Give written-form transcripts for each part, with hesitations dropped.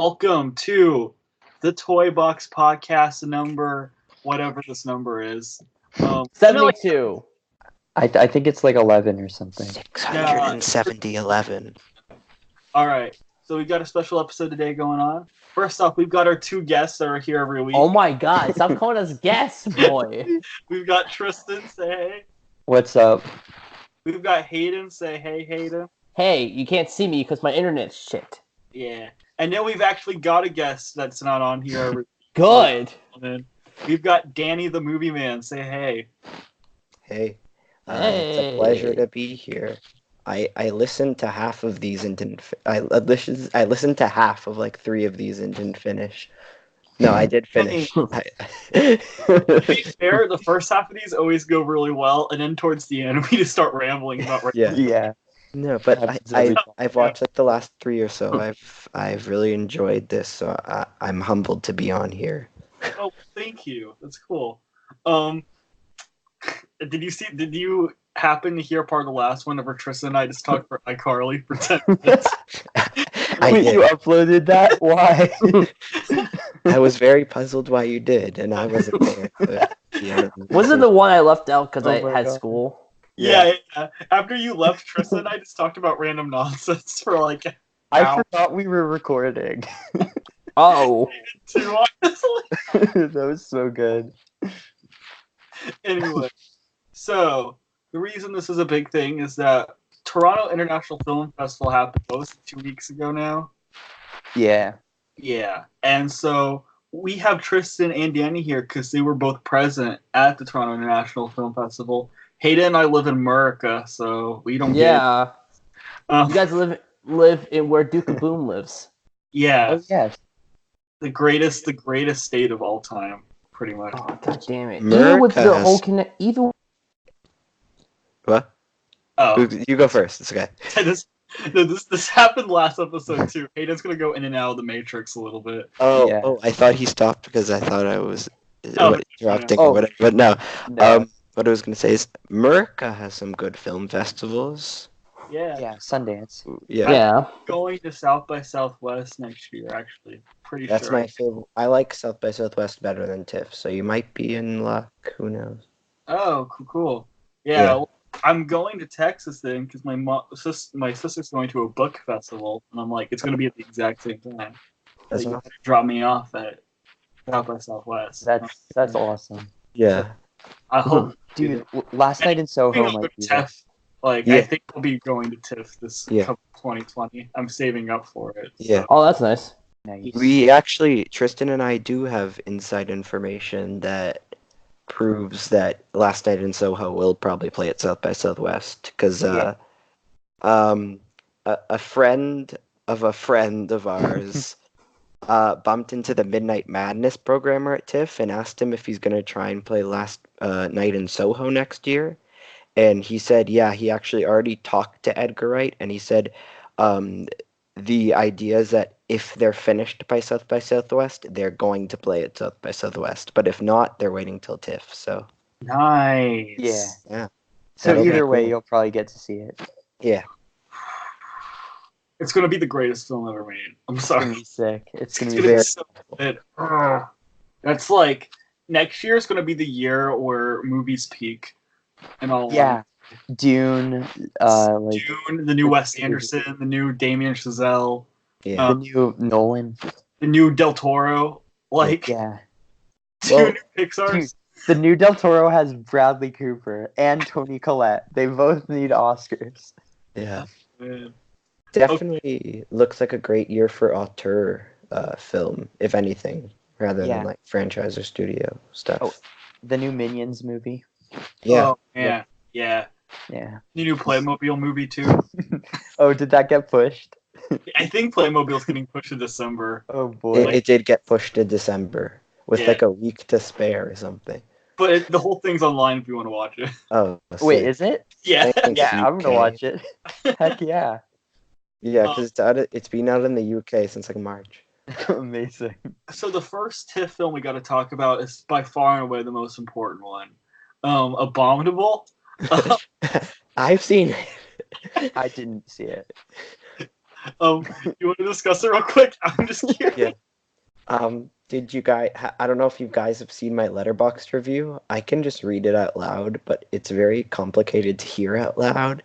Welcome to the Toyboxd podcast number, whatever this number is. 72. I think it's like 11 or something. 670-11. All right, so we've got a special episode today going on. First off, we've got our two guests that are here every week. Oh my god, stop calling us guests, boy. We've got Tristan, say hey. What's up? We've got Haydn, say hey, Haydn. Hey, you can't see me because my internet's shit. Yeah. And then we've actually got a guest that's not on here every week. Good. We've got Danny the Movie Man, say hey. Hey. It's a pleasure to be here. I listened to half of these and didn't. I listened to half of like 3 of these and didn't finish. No, I did finish. To be fair, the first half of these always go really well, and then towards the end we just start rambling about. Yeah. No, but I've watched like the last 3 or so. I've really enjoyed this, so I'm humbled to be on here. Oh, thank you. That's cool. Did you happen to hear part of the last one where Tristan and I just talked for iCarly for 10 minutes? Wait, you uploaded that? Why? I was very puzzled why you did, and I wasn't there. But, yeah. Was it the one I left out because I my had God. school? Yeah. After you left, Tristan and I just talked about random nonsense for like an I hour. forgot we were recording. Oh. Too, honestly. That was so good. Anyway, so the reason this is a big thing is that Toronto International Film Festival happened 2 weeks ago now. Yeah. Yeah, and so we have Tristan and Danny here because they were both present at the Toronto International Film Festival. Hayden and I live in America, so we don't Yeah. get You guys live in where Duke of Boom lives. yeah, Oh, yes. the greatest state of all time, pretty much. Oh, god damn it. America Even with the has- whole even What? Oh, You go first. It's okay. this happened last episode too. Hayden's gonna go in and out of the Matrix a little bit. Yeah. Oh, I thought he stopped because I thought I was Oh, interrupting yeah. or whatever. But no. No. What I was gonna say is America has some good film festivals. Yeah, Sundance. yeah. going to South by Southwest next year. Actually, pretty That's sure. my favorite. I like South by Southwest better than TIFF, so you might be in luck. Who knows? Oh, cool. Yeah. Yeah, well, I'm going to Texas then because my sister's going to a book festival, and I'm like, it's going to be at the exact same time. That's Like, not. drop me off at South by Southwest. That's awesome. Yeah. I hope, Dude, last night in I Soho think I'll go might to be TIFF. Like, Yeah. I think I'll be going to TIFF this Yeah. 2020. I'm saving up for it. Yeah. So. Oh, that's nice. nice. We actually, Tristan and I do have inside information that proves that Last Night in Soho will probably play at South by Southwest because Yeah. a friend of ours bumped into the Midnight Madness programmer at TIFF and asked him if he's going to try and play Last Night in Soho next year. And he said, yeah, he actually already talked to Edgar Wright, and he said the idea is that if they're finished by Southwest, they're going to play at South by Southwest. But if not, they're waiting till TIFF. So Nice. Yeah. Yeah. So That'll be either way, cool. you'll probably get to see it. Yeah, It's going to be the greatest film ever made. I'm It's gonna sorry. be sick. It's gonna It's be gonna be very. so good. Ugh. That's like next year is gonna be the year where movies peak, and all. Yeah. Dune. Like Dune, the new Wes Anderson, the new Damien Chazelle, yeah. the new Nolan. the new Del Toro, like Yeah. two Well, new Pixar's. Dude, the new Del Toro has Bradley Cooper and Toni Collette. They both need Oscars. Yeah. Man. Definitely looks like a great year for auteur film, if anything, rather Yeah. than like franchise or studio stuff. Oh. The new Minions movie. Yeah. Oh, yeah. Yeah. Yeah. The new Playmobil movie too. Oh, did that get pushed? I think Playmobil's getting pushed to December, Oh boy. It did get pushed to December with Yeah. like a week to spare or something. but the whole thing's online if you want to watch it. Oh, Wait, sick. is it? Yeah. I think Yeah, I'm gonna UK. watch it. Heck yeah. Yeah, because it's been out in the UK since like March. Amazing. So the first TIFF film we got to talk about is by far and away the most important one. Abominable. I've seen it. I didn't see it. You want to discuss it real quick? I'm just curious. Yeah. Did you guys? I don't know if you guys have seen my Letterboxd review. I can just read it out loud, but it's very complicated to hear out loud.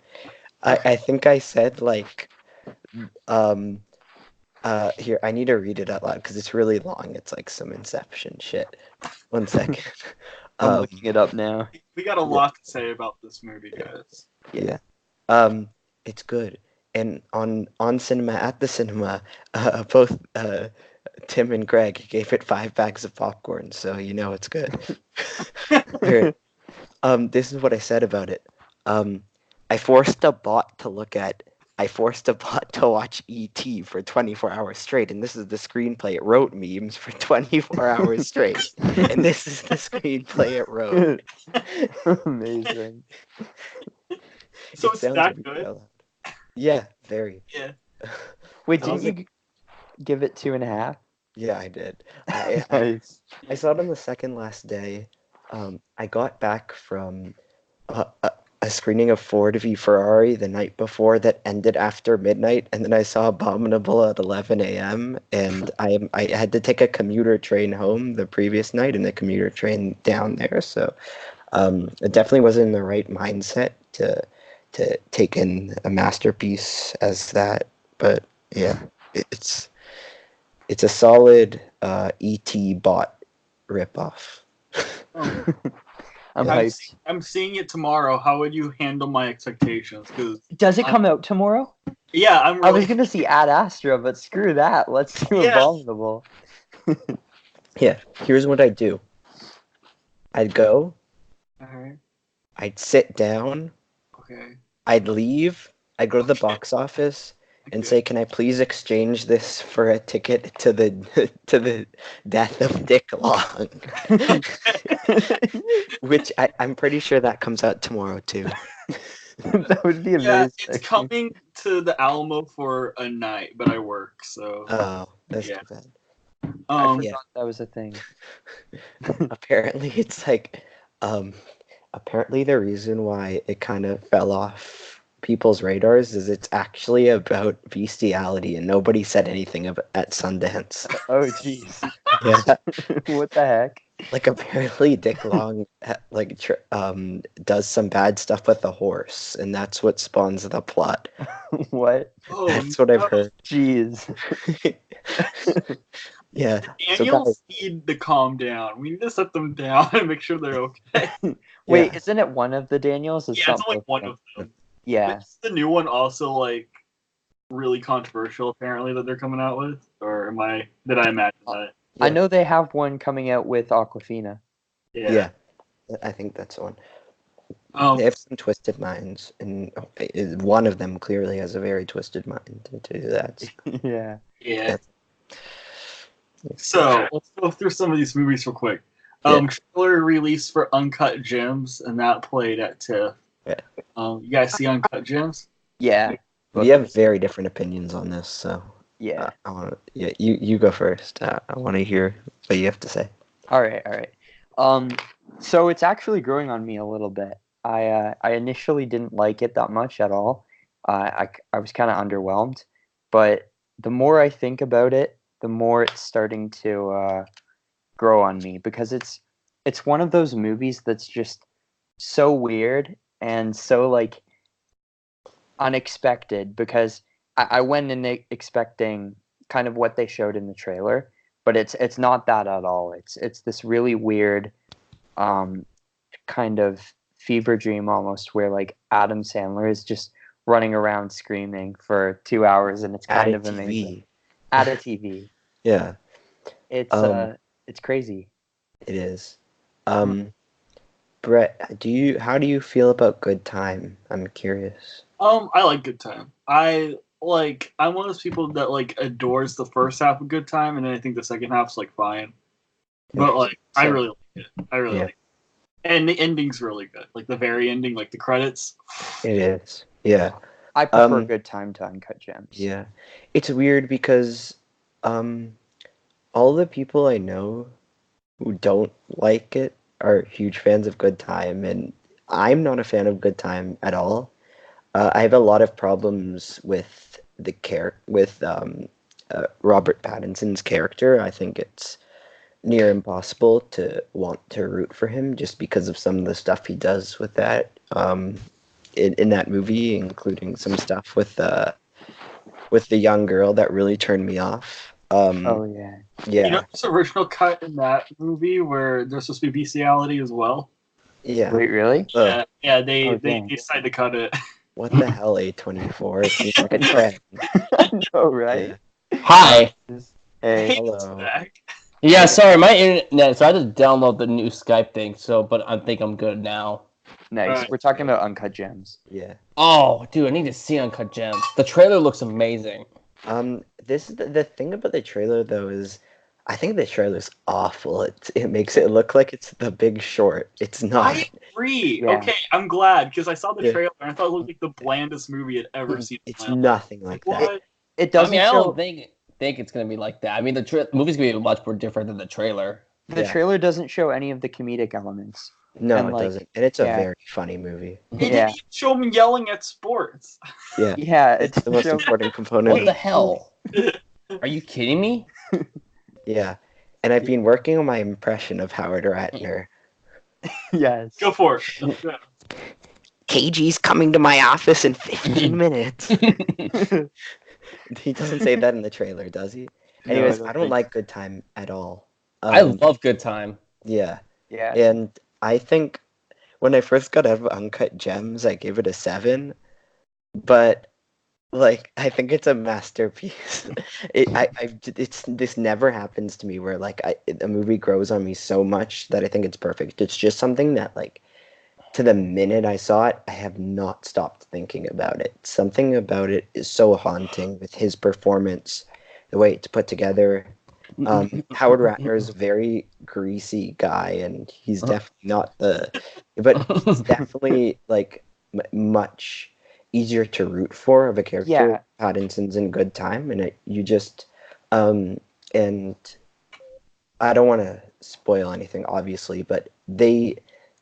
I think I said like, here I need to read it out loud because it's really long. It's like some Inception shit. 1 second. I'm looking it up now. We got a lot to say about this movie, guys. Yeah. It's good. And on cinema at the cinema, both Tim and Greg gave it 5 bags of popcorn, so you know it's good. Here. This is what I said about it. I forced a bot to watch E.T. for 24 hours straight, and this is the screenplay it wrote memes for 24 hours straight. And this is the screenplay it wrote. Amazing. So It it's sounds that really good? well. Yeah, very. Yeah. Wait, Sounds didn't you give it 2.5? Yeah, I did. Nice. I saw it on the second last day. I got back from a screening of Ford v Ferrari the night before that ended after midnight, and then I saw Abominable at 11 a.m. and I had to take a commuter train home the previous night and a commuter train down there. So it definitely wasn't in the right mindset to take in a masterpiece as that. But yeah, it's a solid ET bot ripoff. I'm I'm, hyped. I'm seeing it tomorrow. How would you handle my expectations? Because Does it come out tomorrow? yeah, I'm really. I was gonna see Ad Astra, but screw that. Let's do Yeah. Abominable. Yeah, here's what I'd do. I'd go, Alright. I'd sit down, Okay. I'd leave, I'd go to the box office and Okay. say, "Can I please exchange this for a ticket to the to the death of Dick Long?" Which I'm pretty sure that comes out tomorrow too. That would be Yeah, amazing. it's coming to the Alamo for a night, but I work, so. Oh, that's Yeah. too bad. I Um, forgot that was a thing. Apparently it's like apparently the reason why it kind of fell off people's radars is it's actually about bestiality and nobody said anything at Sundance. Oh jeez. Yeah. What the heck? Like apparently Dick Long does some bad stuff with the horse and that's what spawns the plot. What? oh, That's what I've heard. Jeez. Yeah. So Daniels guys, need to calm down. We need to set them down and make sure they're okay. Wait, yeah. isn't it one of the Daniels? Yeah, it's only one of them. Yeah. Is the new one also like really controversial? Apparently that they're coming out with, or did I imagine that? I Yeah. know they have one coming out with Aquafina. Yeah. I think that's the one. Um, They have some twisted minds, and one of them clearly has a very twisted mind to do that. Yeah. yeah. So let's go through some of these movies real quick. Yeah. Trailer released for Uncut Gems, and that played at TIFF. Yeah. You guys see Uncut Gems? Yeah. We have very different opinions on this, so Yeah. I want to. Yeah, you go first. I want to hear what you have to say. All right. So it's actually growing on me a little bit. I initially didn't like it that much at all. I was kind of underwhelmed, but the more I think about it, the more it's starting to grow on me because it's one of those movies that's just so weird and so like unexpected because I went in expecting kind of what they showed in the trailer, but it's not that at all. It's this really weird kind of fever dream almost where like Adam Sandler is just running around screaming for 2 hours and it's kind of amazing. At a TV. Yeah, It's crazy. it is. Brett, how do you feel about Good Time? I'm curious. I like Good Time. I'm one of those people that like adores the first half of Good Time, and then I think the second half's like fine. But like, I really like it. I really like it. And the ending's really good. Like the very ending, like the credits. It is. Yeah. I prefer Good Time to Uncut Gems. Yeah. It's weird because all the people I know who don't like it are huge fans of Good Time, and I'm not a fan of Good Time at all. I have a lot of problems with Robert Pattinson's character, I think it's near impossible to want to root for him just because of some of the stuff he does with that in that movie, including some stuff with the young girl that really turned me off. Oh yeah. Yeah. You know, there's an original cut in that movie where there's supposed to be bestiality as well. Yeah. Wait, really? Yeah, they Oh, dang. decided to cut it. What the hell, A24? It seems like a trend. I know, right? Hi. Hey. Hello. Back. Yeah, sorry, my internet. So I had to download the new Skype thing. But I think I'm good now. Nice. Alright. We're talking about Uncut Gems. Yeah. Oh, dude, I need to see Uncut Gems. The trailer looks amazing. This is the thing about the trailer though is, I think the trailer's awful. It makes it look like it's The Big Short. It's not. I agree. Yeah. Okay, I'm glad because I saw the Yeah. trailer and I thought it looked like the blandest movie I'd ever seen. in It's my life. nothing like that. What? It I doesn't mean, I show. don't think it's gonna be like that. I mean, the movie's gonna be much more different than the trailer. The Yeah. trailer doesn't show any of the comedic elements. No, And, it like, doesn't. And it's a yeah. very funny movie. It Yeah. didn't even show him yelling at sports. Yeah. Yeah, It's the most show. important component. What the hell? Are you kidding me? Yeah. And I've been working on my impression of Howard Ratner. Yes. Go for it. Yeah. KG's coming to my office in 15 minutes. He doesn't say that in the trailer, does he? No, Anyways, I I don't don't think like Good Time at all. I love Good Time. Yeah. Yeah. And I think when I first got out of Uncut Gems, I gave it a 7. But like, I think it's a masterpiece. This never happens to me where like a movie grows on me so much that I think it's perfect. It's just something that like, to the minute I saw it, I have not stopped thinking about it. Something about it is so haunting with his performance, the way it's put together. Howard Ratner is a very greasy guy, and he's definitely not but he's definitely like much easier to root for of a character. Yeah. Pattinson's in Good Time, and and I don't want to spoil anything, obviously, but they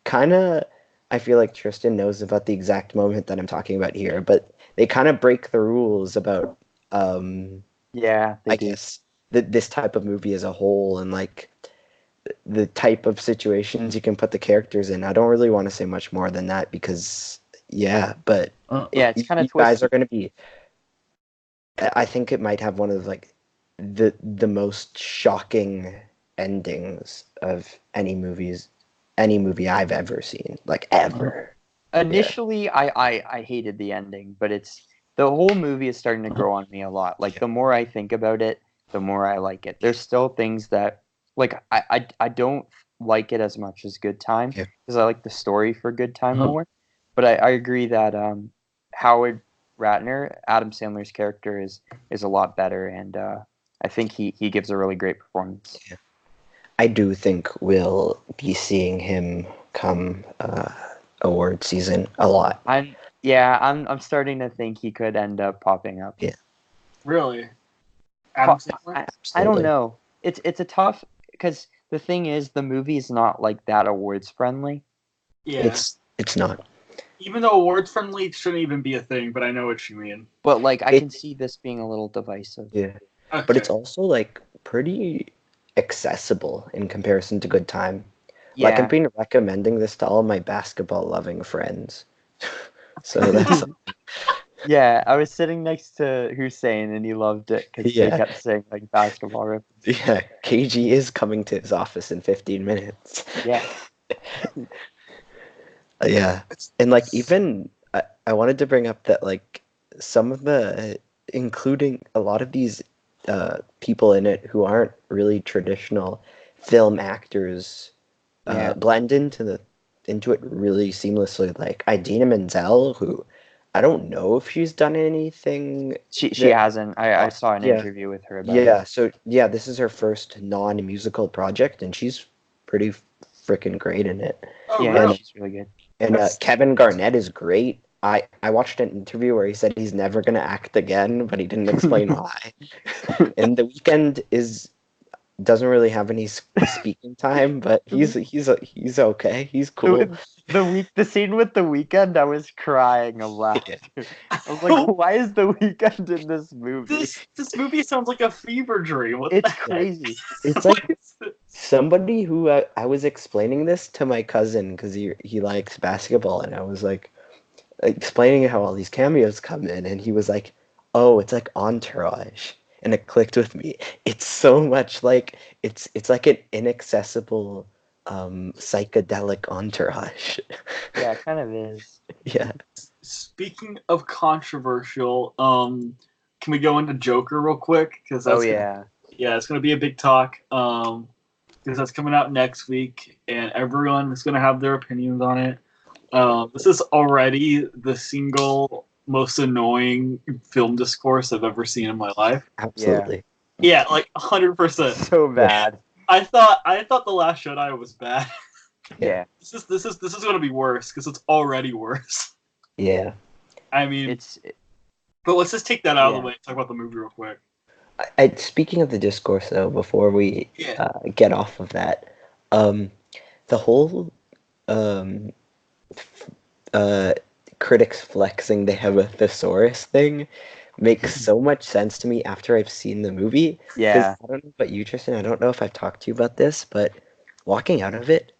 kind of, I feel like Tristan knows about the exact moment that I'm talking about here, but they kind of break the rules about, Yeah. They I do. guess, this type of movie as a whole, and like the type of situations you can put the characters in. I don't really want to say much more than that because, yeah, but Yeah, it's kind of you guys twisty. are going to be. I think it might have one of like the most shocking endings of any movie I've ever seen, like ever. Initially, I hated the ending, but the whole movie is starting to grow on me a lot. Like, the more I think about it, the more I like it. There's still things that, like, I don't like it as much as Good Time, Yeah. because I like the story for Good Time more. But I agree that Howard Ratner, Adam Sandler's character, is a lot better, and I think he gives a really great performance. Yeah. I do think we'll be seeing him come award season a lot. I'm starting to think he could end up popping up. Yeah. Really? Adam Sandler? I don't know. It's a tough, because the thing is, the movie is not like that awards friendly. Yeah. It's not. Even though awards friendly shouldn't even be a thing, but I know what you mean. But like, I can see this being a little divisive. Yeah. Okay. But it's also like pretty accessible in comparison to Good Time. Yeah. Like, I've been recommending this to all my basketball loving friends. So that's Yeah, I was sitting next to Hussein and he loved it because Yeah. they kept saying like basketball references. yeah. KG is coming to his office in 15 minutes. Yeah. Yeah. And like, even I wanted to bring up that like some of the, including a lot of these people in it who aren't really traditional film actors, Yeah. blend into it really seamlessly. Like Idina Menzel, who I don't know if she's done anything. She that- hasn't. I saw an Yeah. interview with her about it. Yeah, so yeah, this is her first non-musical project, and she's pretty freaking great in it. Oh, Yeah, really? she's really good. And That's- Kevin Garnett is great. I watched an interview where he said he's never gonna act again, but he didn't explain why. And The Weeknd is doesn't really have any speaking time, but he's okay. He's cool. The scene with the Weeknd, I was crying of laughter. I was like, why is the Weeknd in this movie? This movie sounds like a fever dream. What It's the heck? crazy. It's like somebody who I was explaining this to my cousin because he likes basketball, and I was like explaining how all these cameos come in, and he was like, "Oh, it's like Entourage," and it clicked with me. It's so much like it's like an inaccessible psychedelic Entourage. Yeah, it kind of is. Yeah. Speaking of controversial, can we go into Joker real quick? Because it's gonna be a big talk. Because that's coming out next week, and everyone is gonna have their opinions on it. This is already the single most annoying film discourse I've ever seen in my life. Absolutely. Yeah, like 100%. So bad. I thought The Last Jedi was bad. Yeah. This is gonna be worse because it's already worse. Yeah. I mean, but let's just take that out of the way and talk about the movie real quick. Speaking of the discourse, though, before we get off of that, the whole critics flexing they have a thesaurus thing makes so much sense to me after I've seen the movie. Yeah. I don't know about you, Tristan. I don't know if I've talked to you about this, but walking out of it,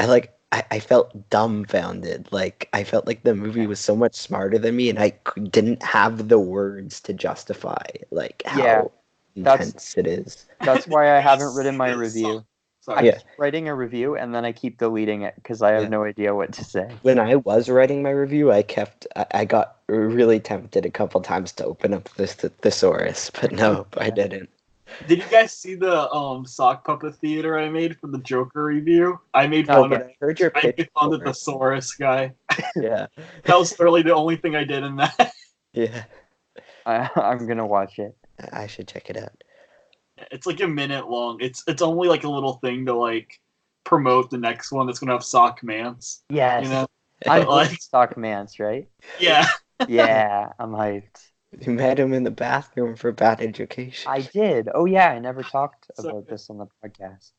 I felt dumbfounded. Like, I felt like the movie was so much smarter than me, and I didn't have the words to justify like how intense it is. That's why I haven't written my review. Sorry. I keep writing a review and then I keep deleting it because I have no idea what to say. When I was writing my review, I got really tempted a couple times to open up this thesaurus, but no, I didn't. Did you guys see the sock puppet theater I made for the Joker review? I made fun of I heard your pitch. I made fun of the thesaurus guy. Yeah. That was literally the only thing I did in that. Yeah. I'm gonna watch it. I should check it out. It's like a minute long. It's only like a little thing to like promote the next one that's gonna have sock mance. Yes. You know? I'm like Stock Mance, right? Yeah. Yeah, I'm hyped. You met him in the bathroom for bad education. I did. Oh yeah, I never talked about this on the podcast.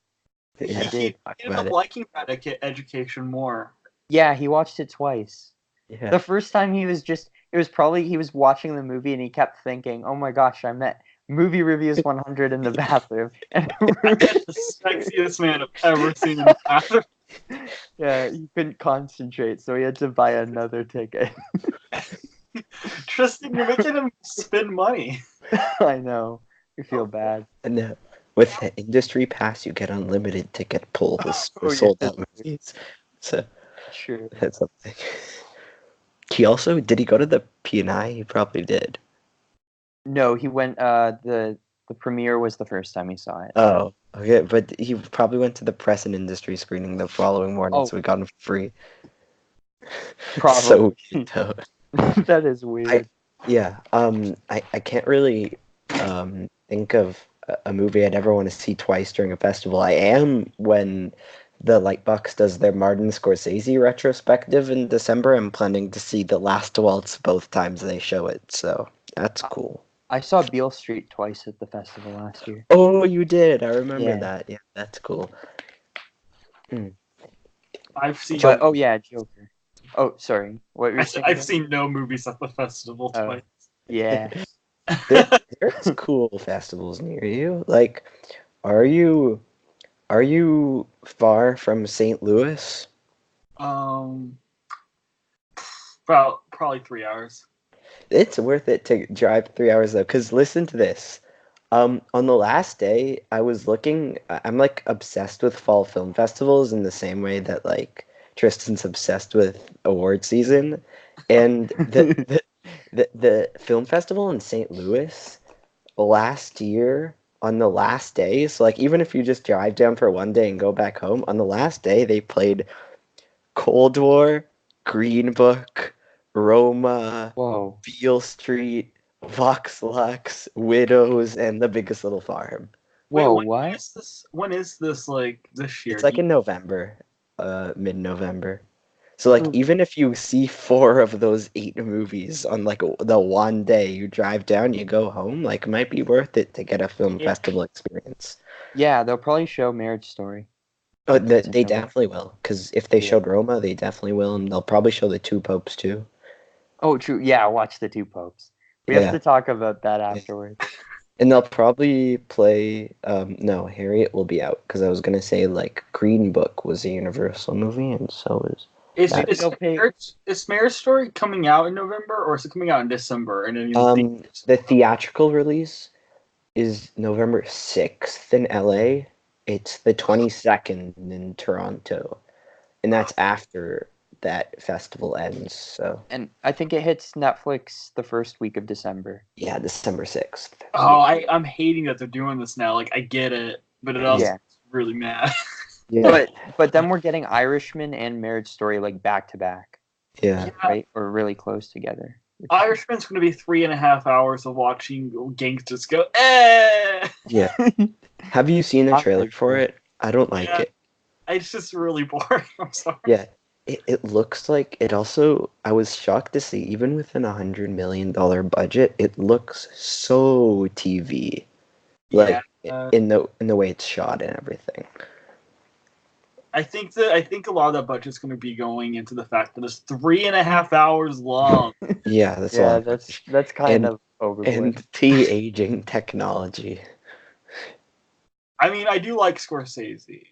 Yeah, I did. He ended up liking Bad Education more. Yeah, he watched it twice. Yeah. The first time he was watching the movie and he kept thinking, "Oh my gosh, I met Movie Reviews 100 in the bathroom." And the sexiest man I've ever seen in the bathroom. Yeah, he couldn't concentrate, so he had to buy another ticket. Tristan, you're making him spend money. I know. I feel bad. No. With the industry pass, you get unlimited ticket pulls for sold out movies. So True. that's something. Did he go to the P&I? He probably did. No, he went. The premiere was the first time he saw it. Oh, okay, but he probably went to the press and industry screening the following morning, so we got him for free. Probably. So That is weird. I can't really think of a movie I'd ever want to see twice during a festival. I am when the Lightbox does their Martin Scorsese retrospective in December. I'm planning to see The Last Waltz both times they show it, so that's cool. I saw Beale Street twice at the festival last year. Oh, you did. I remember that. Yeah, that's cool. I've seen. Joker. Oh, sorry. What were you saying? I've seen no movies at the festival twice. Yeah. There's cool festivals near you. Like, are you far from St. Louis? Probably 3 hours. It's worth it to drive 3 hours though, because listen to this. On the last day, I was looking. I'm like obsessed with fall film festivals in the same way that like Tristan's obsessed with award season, and the film festival in St. Louis last year on the last day. So like even if you just drive down for one day and go back home, on the last day they played Cold War, Green Book, Roma, Beale Street, Vox Lux, Widows, and The Biggest Little Farm. Whoa, Wait, what? When is this like this year? It's like in November, mid-November. So like even if you see 4 of those 8 movies on like the one day you drive down, you go home, like it might be worth it to get a film festival experience. Yeah, they'll probably show Marriage Story. Oh, Since it's in they November. definitely will, because if they Yeah. showed Roma, they definitely will, and they'll probably show the Two Popes too. Oh, true. Yeah, watch the Two Popes. We Yeah. have to talk about that afterwards. And they'll probably play. No, Harriet will be out, because I was gonna say like Green Book was a Universal movie, and so is. Is That- is Marriage Story coming out in November, or is it coming out in December? And then The theatrical release is November 6th in LA. It's the 22nd in Toronto, and that's after that festival ends. So And I think it hits Netflix the first week of December. yeah, December 6th. Oh, I'm hating that they're doing this now. Like, I get it, but it also Yeah. makes me really mad. Yeah, But then we're getting Irishman and Marriage Story like back to back, yeah. right? Or really close together. Irishman's going to be 3.5 hours of watching gangsters go, eh! Yeah. Have you seen the Not trailer very for cool. it? I don't like Yeah. it. It's just really boring. I'm sorry. Yeah. It looks like it also. I was shocked to see, even within $100 million budget, it looks so TV. Like Yeah. in the way it's shot and everything. I think a lot of that budget's going to be going into the fact that it's 3.5 hours long. Yeah, that's a Yeah, lot. that's kind And- of overboard. And the aging technology. I mean, I do like Scorsese,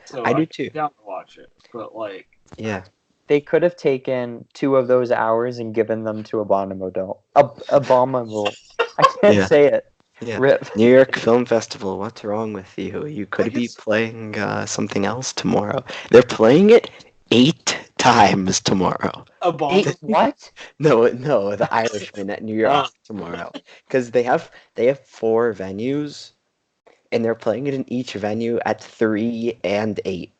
so I do too. I'm down to watch it. But like, Yeah. They could have taken 2 of those hours and given them to Abominable. Abominable. I can't Yeah. say it. Yeah. Rip. New York Film Festival, what's wrong with you? You could I be guess- playing something else tomorrow. They're playing it 8 times tomorrow. Eight, what? No, the Irishman at New York tomorrow. Because they have 4 venues, and they're playing it in each venue at 3 and 8.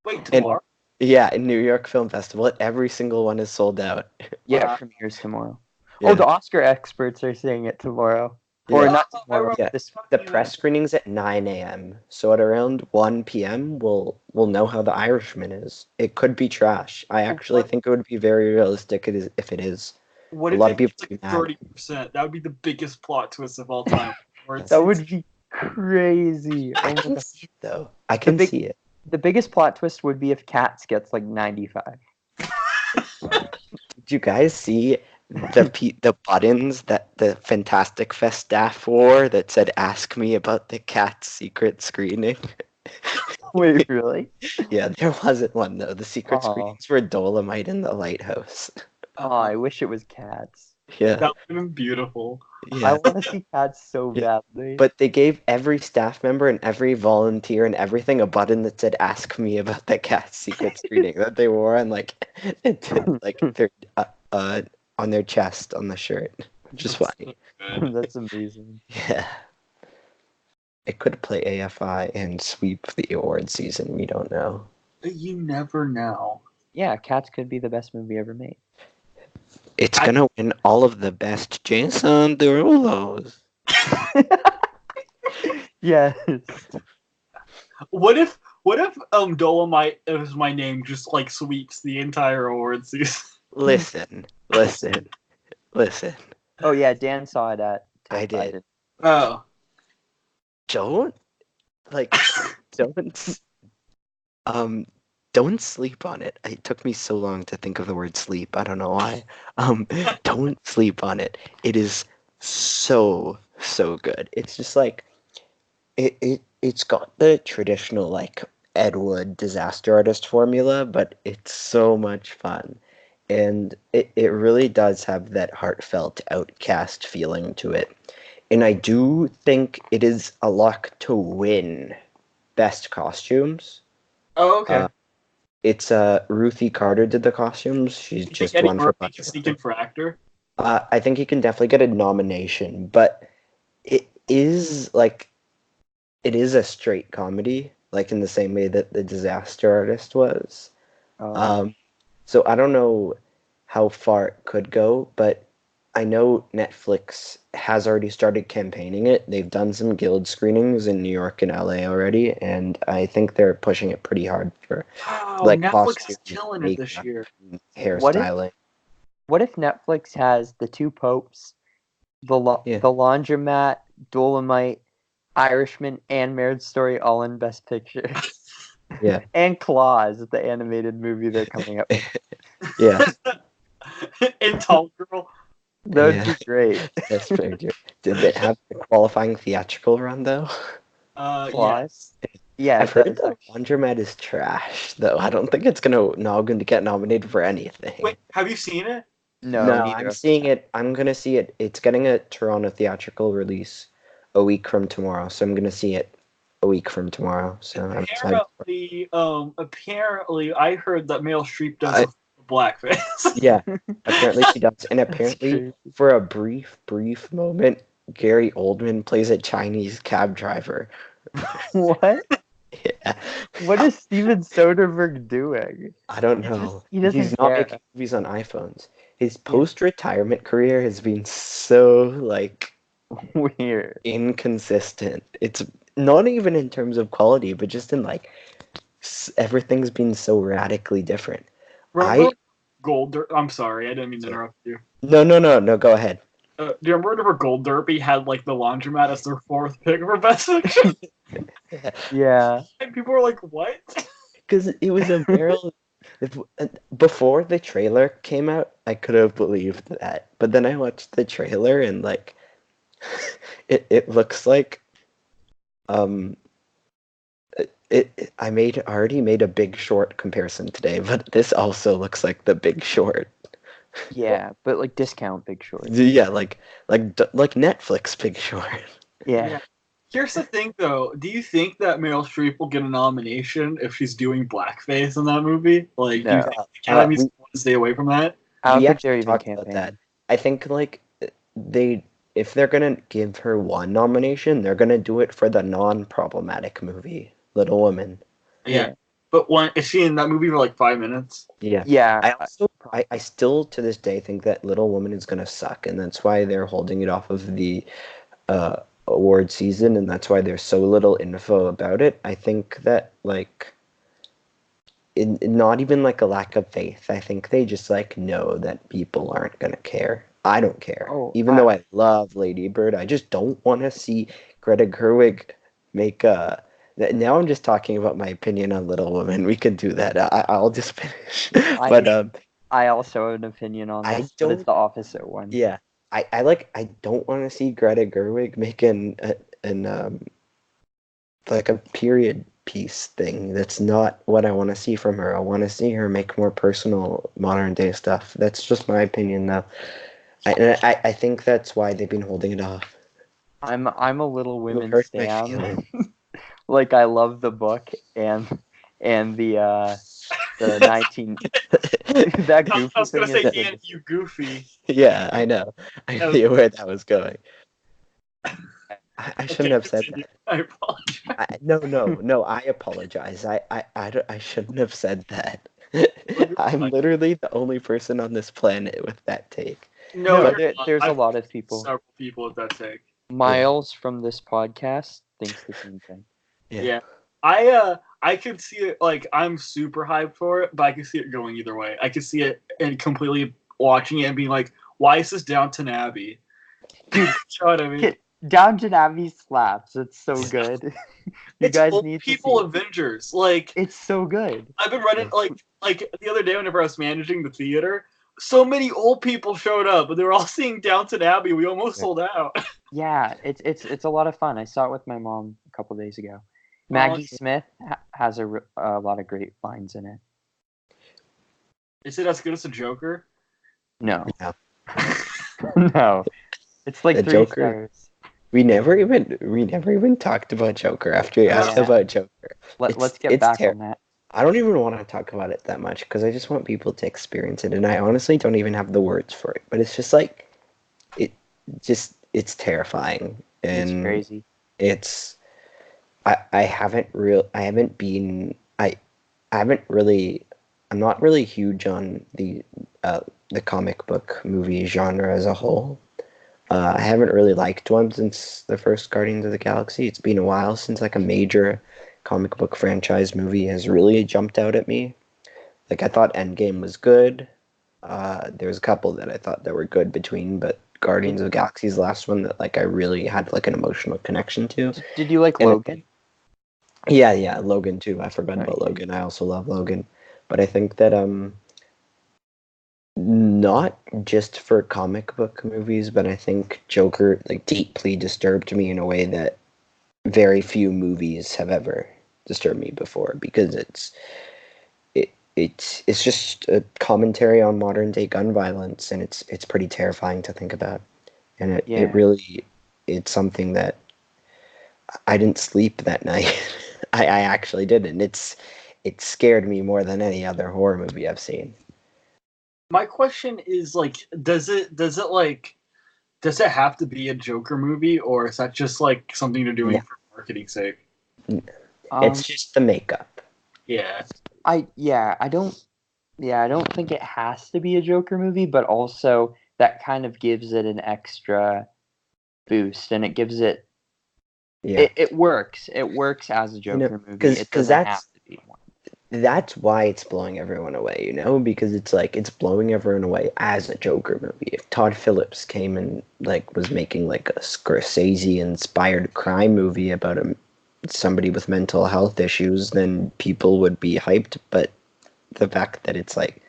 Wait, tomorrow? Yeah, in New York Film Festival, every single one is sold out. Yeah, Wow. premieres tomorrow. Yeah. Oh, the Oscar experts are saying it tomorrow. Or Yeah. not Oh, I tomorrow. remember Yeah. This The talking press about- screening's at 9 a.m. So at around 1 p.m. we'll know how The Irishman is. It could be trash. I actually think it would be very realistic if it is. What a if lot it of people gets do like that. 30%? That would be the biggest plot twist of all time. that would be crazy. Oh I my can God. see it though. I can big- see it. The biggest plot twist would be if Cats gets like 95. Did you guys see the buttons that the Fantastic Fest staff wore that said "Ask me about the Cat's secret screening"? Wait, really? Yeah, there wasn't one though. The secret Aw. screenings were Dolomite in the Lighthouse. Oh, I wish it was Cats. Yeah, That would have been beautiful. I yeah. want to see Cats so Yeah. badly. But they gave every staff member and every volunteer and everything a button that said "Ask me about the Cat's secret screening" that they wore on like their on their chest on the shirt. Which is funny. Good. That's amazing. Yeah. It could play AFI and sweep the award season. We don't know. You never know. Yeah, Cats could be the best movie ever made. It's gonna win all of the best Jason Derulos. Yes. What if Dolomite is my name just like sweeps the entire award season? Listen. Oh yeah, Dan saw it at. I did. Oh. Don't don't sleep on it. It took me so long to think of the word sleep. I don't know why. Don't sleep on it. It is so good. It's just like it's got the traditional like Ed Wood disaster artist formula, but it's so much fun. And it really does have that heartfelt outcast feeling to it. And I do think it is a lock to win best costumes. Oh, okay. It's Ruthie Carter did the costumes. She's You just think Eddie won for Murphy Buster. can sneak in for actor? I think he can definitely get a nomination, but it is a straight comedy, like in the same way that the disaster artist was. So I don't know how far it could go, but I know Netflix has already started campaigning it. They've done some guild screenings in New York and LA already, and I think they're pushing it pretty hard for Wow, like Netflix costume, is killing it this makeup, year. hairstyling. What if Netflix has the Two Popes, the Yeah. Laundromat, Dolomite, Irishman, and Marriage Story all in Best Picture. Yeah. And Claws, the animated movie they're coming up with. Yeah. And Tall Girl. That would Yeah. be great. That's very true. Did it have the qualifying theatrical run though? Claws? Yes. Yeah, I've it heard does, that actually. Laundromat is trash though. I don't think it's not going to get nominated for anything. Wait, have you seen it? No, No, neither I'm of us seeing have. it. I'm gonna see it. It's getting a Toronto theatrical release a week from tomorrow, so I'm gonna see it a week from tomorrow. So I'm excited. Apparently, I heard that Meryl Streep does I- a blackface. Yeah, apparently she does, and apparently crazy. for a brief moment, Gary Oldman plays a Chinese cab driver. What? Yeah, What is Steven Soderbergh doing? I don't know. He doesn't He's not care. making movies on iPhones. His post-retirement career has been so like Weird. inconsistent. It's not even in terms of quality, but just in like everything's been so radically different. Remember Gold Derby? I'm sorry, I didn't mean to interrupt you. No. Go ahead. Do you remember whenever Gold Derby had like the laundromat as their fourth pick for Best Picture? Yeah. And people were like, "What?" Because it was a barrel. Before the trailer came out, I could have believed that. But then I watched the trailer and like, it looks like, I already made a Big Short comparison today, but this also looks like the Big Short. Yeah, but like discount Big Short. Yeah, like Netflix Big Short. Yeah. Here's the thing, though. Do you think that Meryl Streep will get a nomination if she's doing blackface in that movie? Like, do you No. think the Academy's going to stay away from that? I don't We think they're actually even talked about campaigning. that. I think like if they're gonna give her one nomination, they're gonna do it for the non-problematic movie, Little Women. Yeah. But is she in that movie for like 5 minutes? Yeah. Yeah. I still to this day think that Little Woman is gonna suck, and that's why they're holding it off of the award season, and that's why there's so little info about it. I think that like not even like a lack of faith. I think they just like know that people aren't gonna care. I don't care. Even though I love Lady Bird, I just don't want to see Greta Gerwig make a. Now I'm just talking about my opinion on Little Women. We can do that. I'll just finish. I also have an opinion on this, but it's the opposite one. Yeah, I don't want to see Greta Gerwig make an like a period piece thing. That's not what I want to see from her. I want to see her make more personal modern day stuff. That's just my opinion, though. I think that's why they've been holding it off. I'm a Little Women hurt my stan. feelings. Like I love the book and the 19 that I goofy was going thing to is say, "And you goofy." Yeah, I know. I knew where that was going. I shouldn't have said that. I apologize. No. I apologize. I shouldn't have said that. I'm literally the only person on this planet with that take. No, there's a I've lot of people. Several people with that take. Miles from this podcast thinks the same thing. Yeah. I could see it, like, I'm super hyped for it, but I could see it going either way. I could see it and completely watching it and being like, why is this Downton Abbey? Dude, you know what I mean? Downton Abbey slaps. It's so good. You it's guys old need people to see Avengers. Like, it's so good. I've been running, like the other day whenever I was managing the theater, so many old people showed up, and they were all seeing Downton Abbey. We almost sold out. Yeah, it's a lot of fun. I saw it with my mom a couple days ago. Maggie Smith has a lot of great lines in it. Is it as good as the Joker? No. Yeah. No. It's like The 3 Joker. stars. We never even talked about Joker after you asked about Joker. Let's get back on that. I don't even want to talk about it that much because I just want people to experience it, and I honestly don't even have the words for it. But it's just like it's terrifying, and It's crazy. I'm not really huge on the comic book movie genre as a whole. I haven't really liked one since the first Guardians of the Galaxy. It's been a while since like a major comic book franchise movie has really jumped out at me. Like I thought Endgame was good. There's a couple that I thought that were good between, but Guardians of the Galaxy's last one that like I really had like an emotional connection to. Did you like And Logan? Yeah, Logan too. I forgot about Okay. Logan. I also love Logan, but I think that not just for comic book movies, but I think Joker like deeply disturbed me in a way that very few movies have ever disturbed me before, because it's just a commentary on modern day gun violence, and it's pretty terrifying to think about, and it really, it's something that I didn't sleep that night. I actually didn't. It scared me more than any other horror movie I've seen. My question is like, does it have to be a Joker movie, or is that just like something they're doing for marketing's sake? It's just the makeup. Yeah. I don't think it has to be a Joker movie, but also that kind of gives it an extra boost, and it gives it. Yeah. It works. It works as a Joker movie. It doesn't have to be one. That's why it's blowing everyone away, because it's like it's blowing everyone away as a Joker movie. If Todd Phillips came and like was making like a Scorsese-inspired crime movie about somebody with mental health issues, then people would be hyped. But the fact that it's like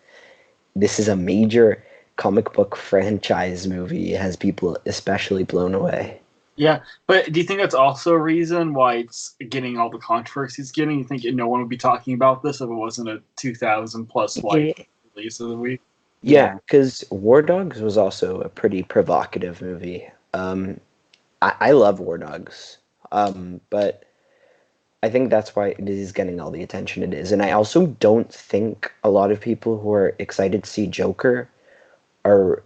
this is a major comic book franchise movie has people especially blown away. Yeah, but do you think that's also a reason why it's getting all the controversy it's getting? You think no one would be talking about this if it wasn't a 2,000 plus release of the week? Yeah, because War Dogs was also a pretty provocative movie. I love War Dogs, but I think that's why it is getting all the attention it is. And I also don't think a lot of people who are excited to see Joker are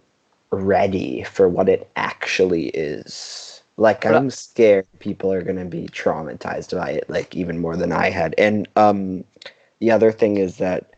ready for what it actually is. Like, I'm scared people are going to be traumatized by it, like, even more than I had. And the other thing is that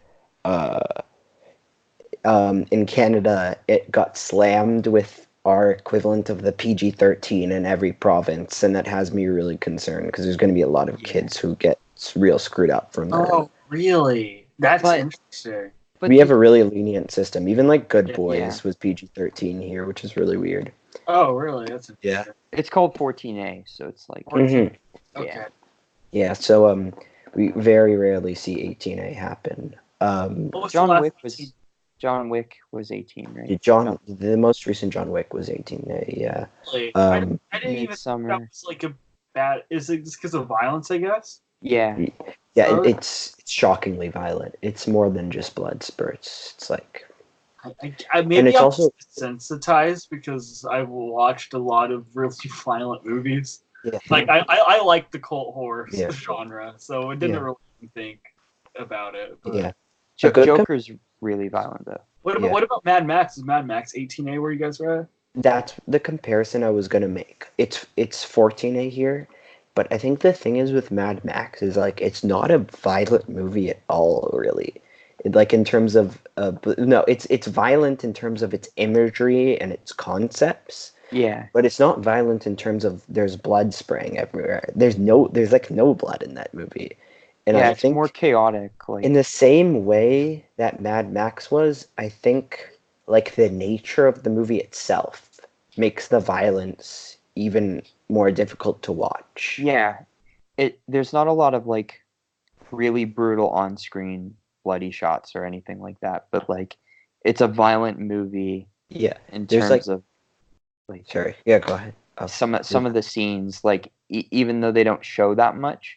in Canada, it got slammed with our equivalent of the PG-13 in every province, and that has me really concerned, because there's going to be a lot of kids who get real screwed up from that. Oh, really? That's interesting. But we have a really lenient system. Even like Good Boys Yeah. was PG-13 here, which is really weird. Oh, really? That's Yeah. It's called 14A, so it's like Okay. Yeah, so we very rarely see 18A happen. John Wick was 18, right? The most recent John Wick was 18A. Yeah. Really? I didn't even think Midsummer. that was like a bad. Is it just because of violence? I guess. Yeah. Yeah, it's shockingly violent. It's more than just blood spurts. It's like. Maybe I'm also desensitized because I've watched a lot of really violent movies. Yeah. Like I like the cult horror genre, so it didn't really think about it. But. Yeah. Joker's really violent though. What about Mad Max? Is Mad Max 18A where you guys are at? That's the comparison I was gonna make. It's 14A here, but I think the thing is with Mad Max is like it's not a violent movie at all, really. Like in terms of no, it's violent in terms of its imagery and its concepts. Yeah. But it's not violent in terms of there's blood spraying everywhere. There's like no blood in that movie. And I think it's more chaotic. Like in the same way that Mad Max was, I think like the nature of the movie itself makes the violence even more difficult to watch. Yeah. There's not a lot of like really brutal on-screen bloody shots or anything like that, but like it's a violent movie. Yeah. In terms of like sorry. Yeah, go ahead. Some of the scenes, like even though they don't show that much,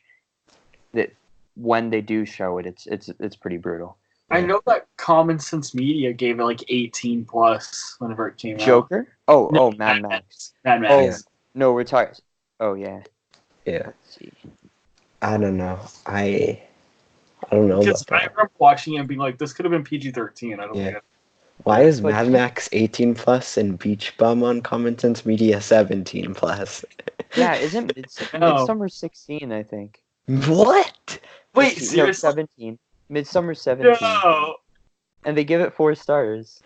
that when they do show it, it's pretty brutal. I know that Common Sense Media gave it like 18 plus whenever it came out. Joker? Oh, Mad Max. Mad Max. Oh, yeah. No, we're talking. Oh yeah. Yeah. Let's see. I don't know. I don't know. Because I remember watching it and being like, this could have been PG-13. I don't think. Why is Mad Max 18 plus and Beach Bum on Common Sense Media 17 plus? Yeah, isn't Midsummer 16? I think. What? Wait, no, seriously? 17. Midsummer 17. No. And they give it 4 stars.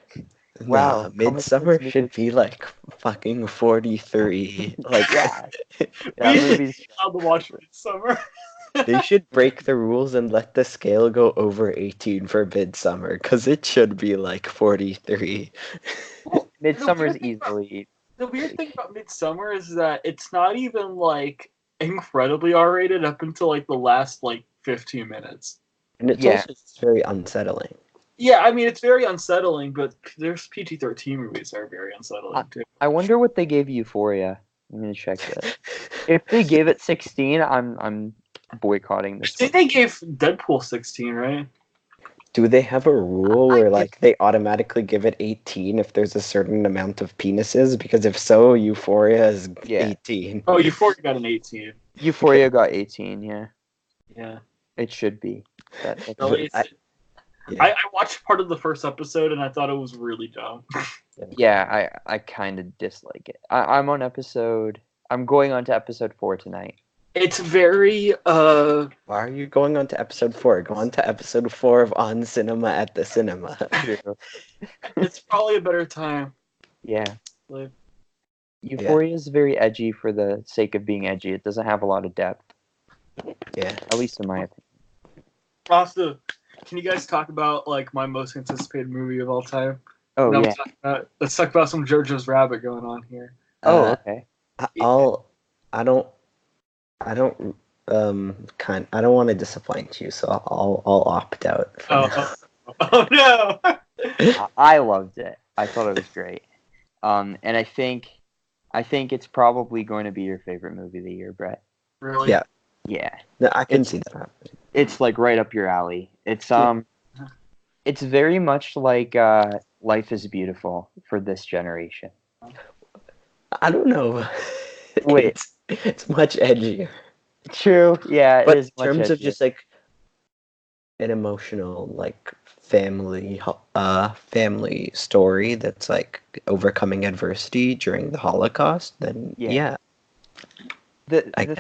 Wow. Nah, Midsummer should be like fucking 43. Like yeah. That movie's allowed to watch Midsummer. They should break the rules and let the scale go over 18 for Midsummer, because it should be like 43. Midsummer's easily The weird thing about Midsummer is that it's not even like incredibly R-rated up until like the last like 15 minutes. And it's Yeah. also just very unsettling. Yeah, I mean it's very unsettling, but there's PG-13 movies that are very unsettling too. I wonder what they gave Euphoria. I'm gonna check that. If they gave it 16, I'm boycotting I this think one. they gave Deadpool 16, right? Do they have a rule I where get- like they automatically give it 18 if there's a certain amount of penises? Because if so, Euphoria is Yeah. 18. Oh, Euphoria got an 18. Euphoria got 18. Yeah, Yeah. it should be. That's No, But it's, Yeah. I watched part of the first episode and I thought it was really dumb. Yeah, I kind of dislike it. I'm going on to episode 4 tonight. It's very Why are you going on to episode 4? Go on to episode 4 of On Cinema at the Cinema. True. it's probably a better time. Yeah. Like, Euphoria is very edgy for the sake of being edgy. It doesn't have a lot of depth, Yeah. at least in my opinion. Rasta, can you guys talk about like my most anticipated movie of all time? Oh No, yeah. let's talk about some JoJo's Rabbit going on here. Oh Uh, okay. I don't I don't want to disappoint you, so I'll opt out for now. Oh no! I loved it. I thought it was great. And I think it's probably going to be your favorite movie of the year, Brett. Really? Yeah. Yeah. No, I can It's- see that happening. It's like right up your alley. It's it's very much like Life is Beautiful for this generation. I don't know. Wait. It's much edgier. True. Yeah, it But is in much terms of edgier. just like an emotional like family story that's like overcoming adversity during the Holocaust, then Yeah. I The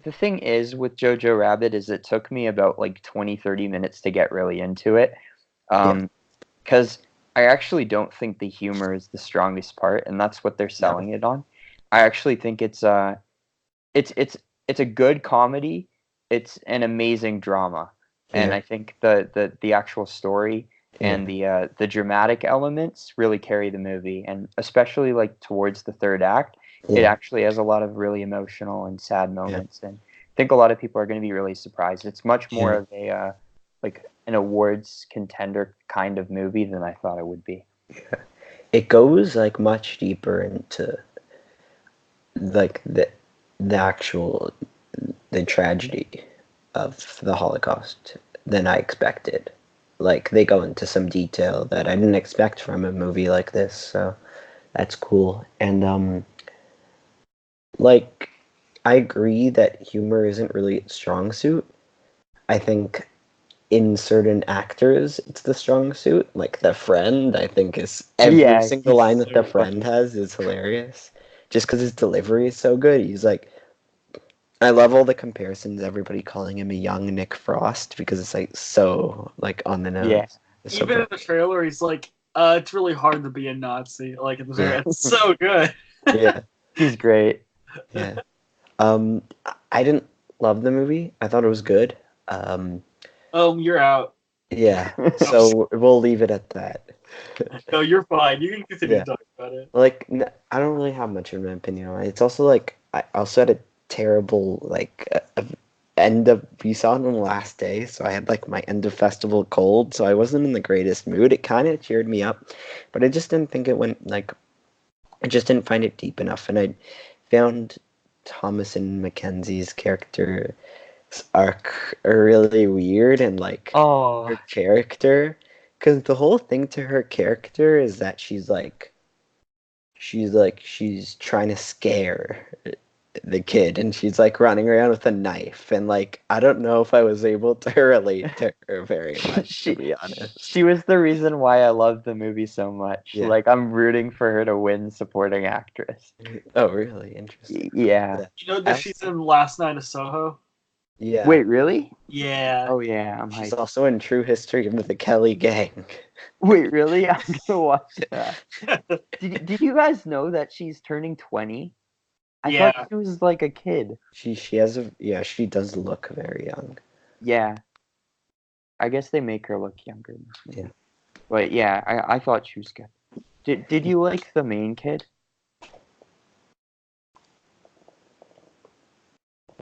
guess. thing is with Jojo Rabbit is it took me about like 20-30 minutes to get really into it. Cuz I actually don't think the humor is the strongest part, and that's what they're selling it on. I actually think it's a good comedy. It's an amazing drama. And Yeah. I think the actual story and the dramatic elements really carry the movie, and especially like towards the third act, it Yeah. actually has a lot of really emotional and sad moments, and I think a lot of people are going to be really surprised. It's much more of a like an awards contender kind of movie than I thought it would be. It goes like much deeper into like the tragedy of the Holocaust than I expected. Like they go into some detail that I didn't expect from a movie like this, so that's cool. And like I agree that humor isn't really its strong suit. I think in certain actors it's the strong suit. Like the friend, I think is every Yeah, single he's line that the so friend has is hilarious. Just because his delivery is so good. He's like, I love all the comparisons. Everybody calling him a young Nick Frost because it's like so like on the nose. Yeah. It's so Even in good. the trailer, he's like, "It's really hard to be a Nazi." Like at the very, it's so good. Yeah, He's great. yeah. I didn't love the movie. I thought it was good. You're out. Yeah. So we'll leave it at that. No, you're fine. You can continue Yeah. to talk about it. Like I don't really have much of an opinion on it. It's also like I also had a terrible like end of we saw it on the last day, so I had like my end of festival cold, so I wasn't in the greatest mood. It kind of cheered me up, but I just didn't think it went like I just didn't find it deep enough, and I found Thomasin Mackenzie's character arc really weird and like Oh, her character, because the whole thing to her character is that she's trying to scare the kid, and she's like running around with a knife, and like I don't know if I was able to relate to her very much, to be honest. she was the reason why I love the movie so much. Yeah. Like I'm rooting for her to win supporting actress. Oh, really? Interesting. Yeah. You know that she's in Last Night of Soho. Yeah. Wait, really? Yeah. Oh yeah, I'm She's hyped. also in True History of the Kelly Gang. Wait, really? I'm gonna watch that. Did you guys know that she's turning 20? I Yeah. thought she was like a kid. She she does look very young. Yeah. I guess they make her look younger in this movie. Yeah. But yeah, I thought she was good. Did you like the main kid?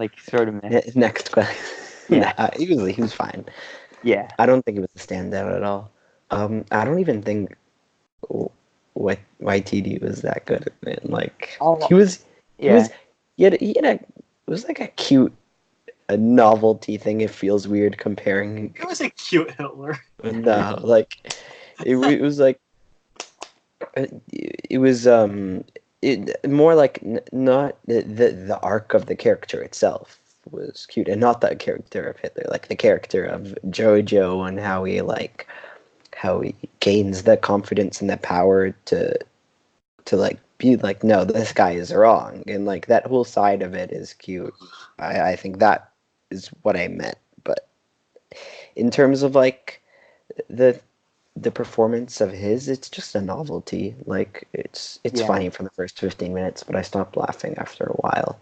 Like sort of mixed. Next question. Yeah. He was fine. Yeah. I don't think it was a standout at all. I don't even think what YTD was that good at it. Like he was it was like a cute a novelty thing. It feels weird comparing. It was a cute Hitler. No, like it was like it was more like not the arc of the character itself was cute, and not the character of Hitler, like the character of Jojo and how he gains the confidence and the power to like be like, no, this guy is wrong, and like that whole side of it is cute. I think that is what I meant. But in terms of like the performance of his, it's just a novelty. Like it's funny for the first 15 minutes, but I stopped laughing after a while.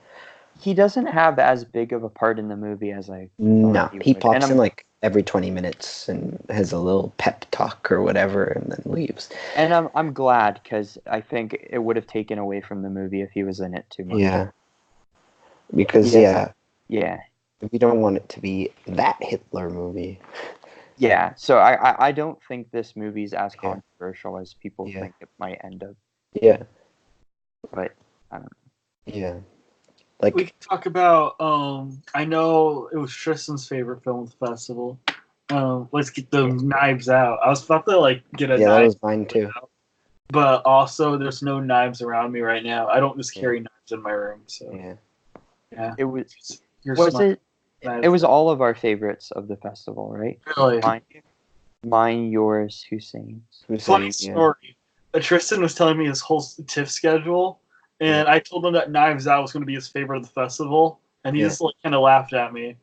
He doesn't have as big of a part in the movie as I No, he would. pops in like every 20 minutes and has a little pep talk or whatever and then leaves. And I'm glad, because I think it would have taken away from the movie if he was in it too much. Yeah. Because Yeah. we don't want it to be that Hitler movie. Yeah, so I don't think this movie's as controversial as people think it might end up. Yeah. But I don't know. Yeah. Like we can talk about I know it was Tristan's favorite film at the festival. Let's get the Knives Out. I was about to like get a knife. Yeah, that was mine too. Out, but also there's no knives around me right now. I don't just carry knives in my room, so yeah. It was it was all of our favorites of the festival, right? Really? Mine, yours, Hussein's. Funny story. Tristan was telling me his whole TIFF schedule, and I told him that Knives Out was going to be his favorite of the festival, and he just like kind of laughed at me.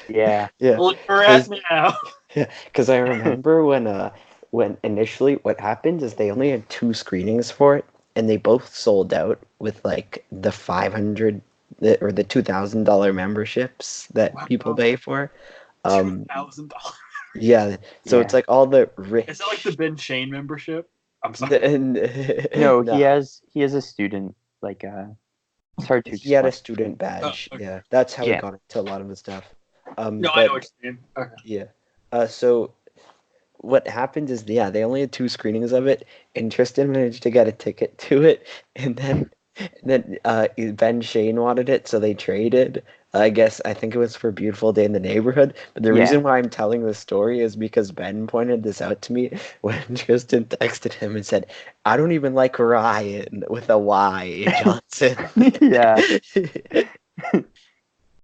Yeah. Look where we're at now. Yeah, because I remember when initially what happened is they only had 2 screenings for it, and they both sold out with like the $500 or the $2,000 memberships that people pay for. $2,000. Yeah, so it's like all the rich. Is that like the Ben Shane membership? I'm sorry. No, he has a student like it's hard to. He had a student badge. Oh, okay. Yeah, that's how he got into a lot of the stuff. I know what you're saying. Okay. Yeah. So what happened is, they only had 2 screenings of it, and Tristan managed to get a ticket to it, and then Ben Shane wanted it, so they traded. I think it was for Beautiful Day in the Neighborhood. But the reason why I'm telling this story is because Ben pointed this out to me when Tristan texted him and said, "I don't even like Ryan with a Y, Johnson." Yeah.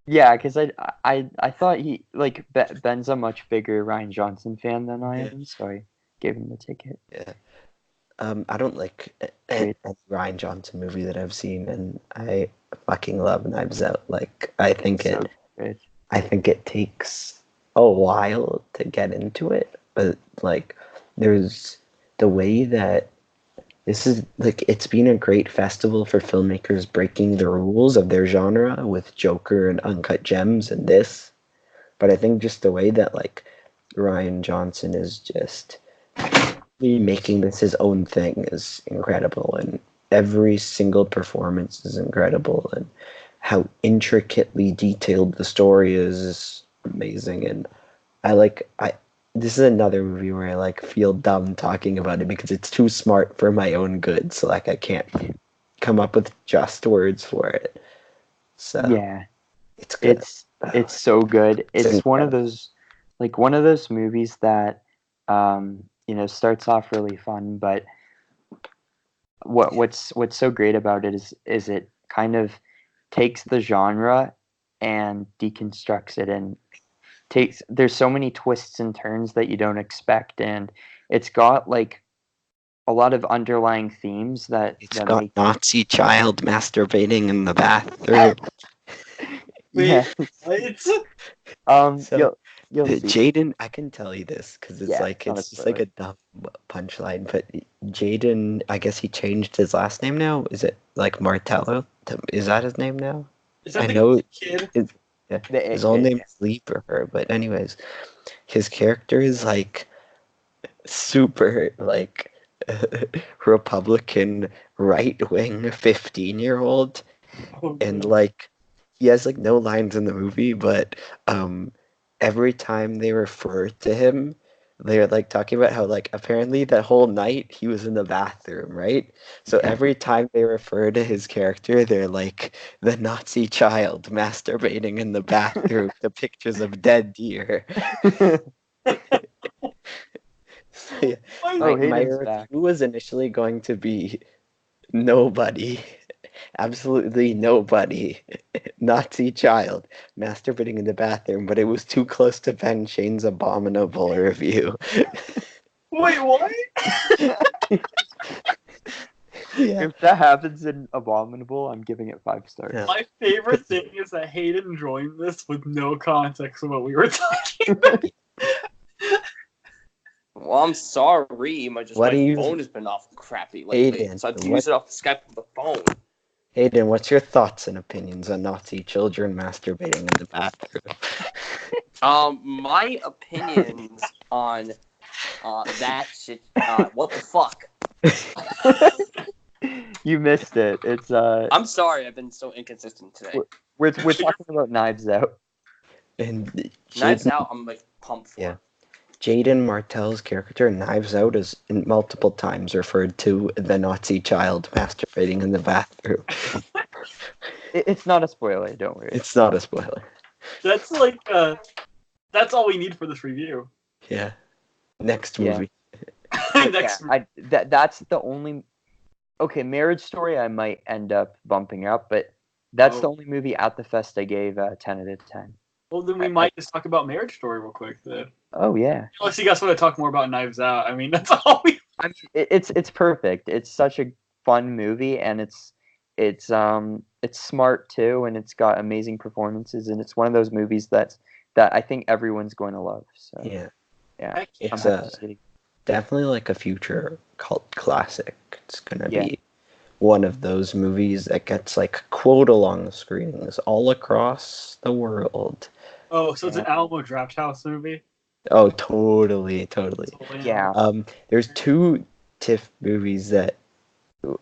Yeah, because I thought he like Ben's a much bigger Ryan Johnson fan than I am, so I gave him the ticket. Yeah. I don't like any Ryan Johnson movie that I've seen, and I fucking love Knives Out. Like I think it takes a while to get into it, but like there's the way that this is like it's been a great festival for filmmakers breaking the rules of their genre with Joker and Uncut Gems and this. But I think just the way that like Ryan Johnson is just making this his own thing is incredible, and every single performance is incredible, and how intricately detailed the story is amazing. And this is another movie where I like feel dumb talking about it because it's too smart for my own good, so like I can't come up with just words for it. So it's good. It's so good. It's one of those movies that starts off really fun, but what's so great about it is it kind of takes the genre and deconstructs it, and there's so many twists and turns that you don't expect, and it's got like a lot of underlying themes that got Nazi child masturbating in the bathroom. Wait, You'll see. Jaden, I can tell you this because it's just like a dumb punchline, but Jaden, I guess he changed his last name now. Is it like Martello? Is that his name now? Is that the kid? His own name is Leaper, but anyways, his character is like super like Republican right-wing 15-year-old, and like he has like no lines in the movie, but every time they refer to him, they're like talking about how like apparently that whole night he was in the bathroom, right? So every time they refer to his character, they're like the Nazi child masturbating in the bathroom, the pictures of dead deer. So, yeah, my Hayden's back. review was initially going to be nobody, absolutely nobody, Nazi child masturbating in the bathroom, but it was too close to Ben Shane's abominable review. Wait, what? Yeah. If that happens in Abominable, I'm giving it 5 stars. Yeah. My favorite thing is that Hayden joined this with no context of what we were talking about. Well, I'm sorry. My phone has been off crappy lately, Hayden, so I have to use it off the Skype of the phone. Hayden, what's your thoughts and opinions on Nazi children masturbating in the bathroom? My opinions on that shit. What the fuck? You missed it. It's I'm sorry. I've been so inconsistent today. we're talking about Knives Out. And Knives Out. I'm like pumped for. Yeah. Jaden Martell's character, Knives Out, is multiple times referred to the Nazi child masturbating in the bathroom. It's not a spoiler. Don't worry. It's not a spoiler. That's like, that's all we need for this review. Yeah. Next Yeah. movie. Next, That's the only. Okay, Marriage Story I might end up bumping up, but that's the only movie at the fest I gave 10 out of 10. well, then we might just talk about Marriage Story real quick then. Oh yeah. Unless you guys want to talk more about Knives Out. I mean, that's all we. I mean, it's perfect. It's such a fun movie, and it's smart too, and it's got amazing performances, and it's one of those movies that I think everyone's going to love. So Yeah. yeah, It's I'm happy to see it. definitely like a future cult classic. It's gonna be one of those movies that gets like quote along screenings all across the world. Oh, so it's an Alamo Drafthouse movie? Oh, totally. Yeah. There's 2 TIFF movies that,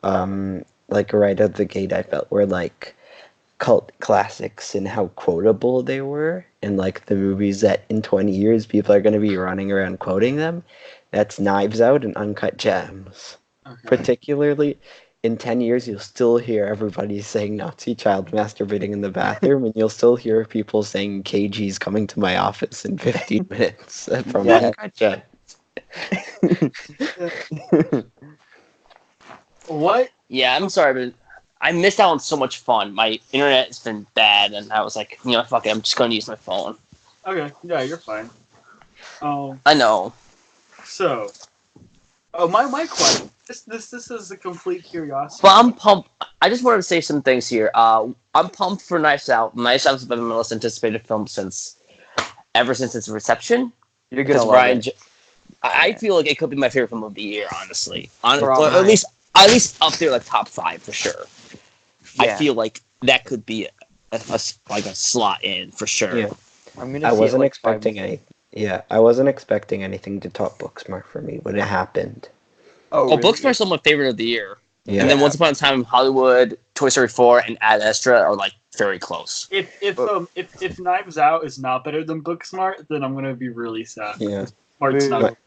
like right out the gate, I felt were like cult classics in how quotable they were, and like the movies that in 20 years people are going to be running around quoting them. That's Knives Out and Uncut Gems. Okay. Particularly, in 10 years, you'll still hear everybody saying Nazi child masturbating in the bathroom, and you'll still hear people saying KG's coming to my office in 15 minutes from Uncut Gems. What? Yeah, I'm sorry, but I missed out on so much fun. My internet's been bad, and I was like, fuck it, I'm just going to use my phone. Okay, yeah, you're fine. I know. So, my question. This is a complete curiosity. But I'm pumped. I just wanted to say some things here. I'm pumped for Knives Out. Knives Out has been my most anticipated film ever since its reception. You're gonna love it. I feel like it could be my favorite film of the year, honestly. Or At least up there, like top 5 for sure. Yeah. I feel like that could be a slot in for sure. Yeah. I wasn't expecting any. Yeah, I wasn't expecting anything to top Booksmart for me, but it happened. Oh, really? Booksmart's still my favorite of the year. Yeah. And then Once Upon a Time in Hollywood, Toy Story 4, and Ad Astra are like very close. If Knives Out is not better than Booksmart, then I'm gonna be really sad. Yeah. Smart's not.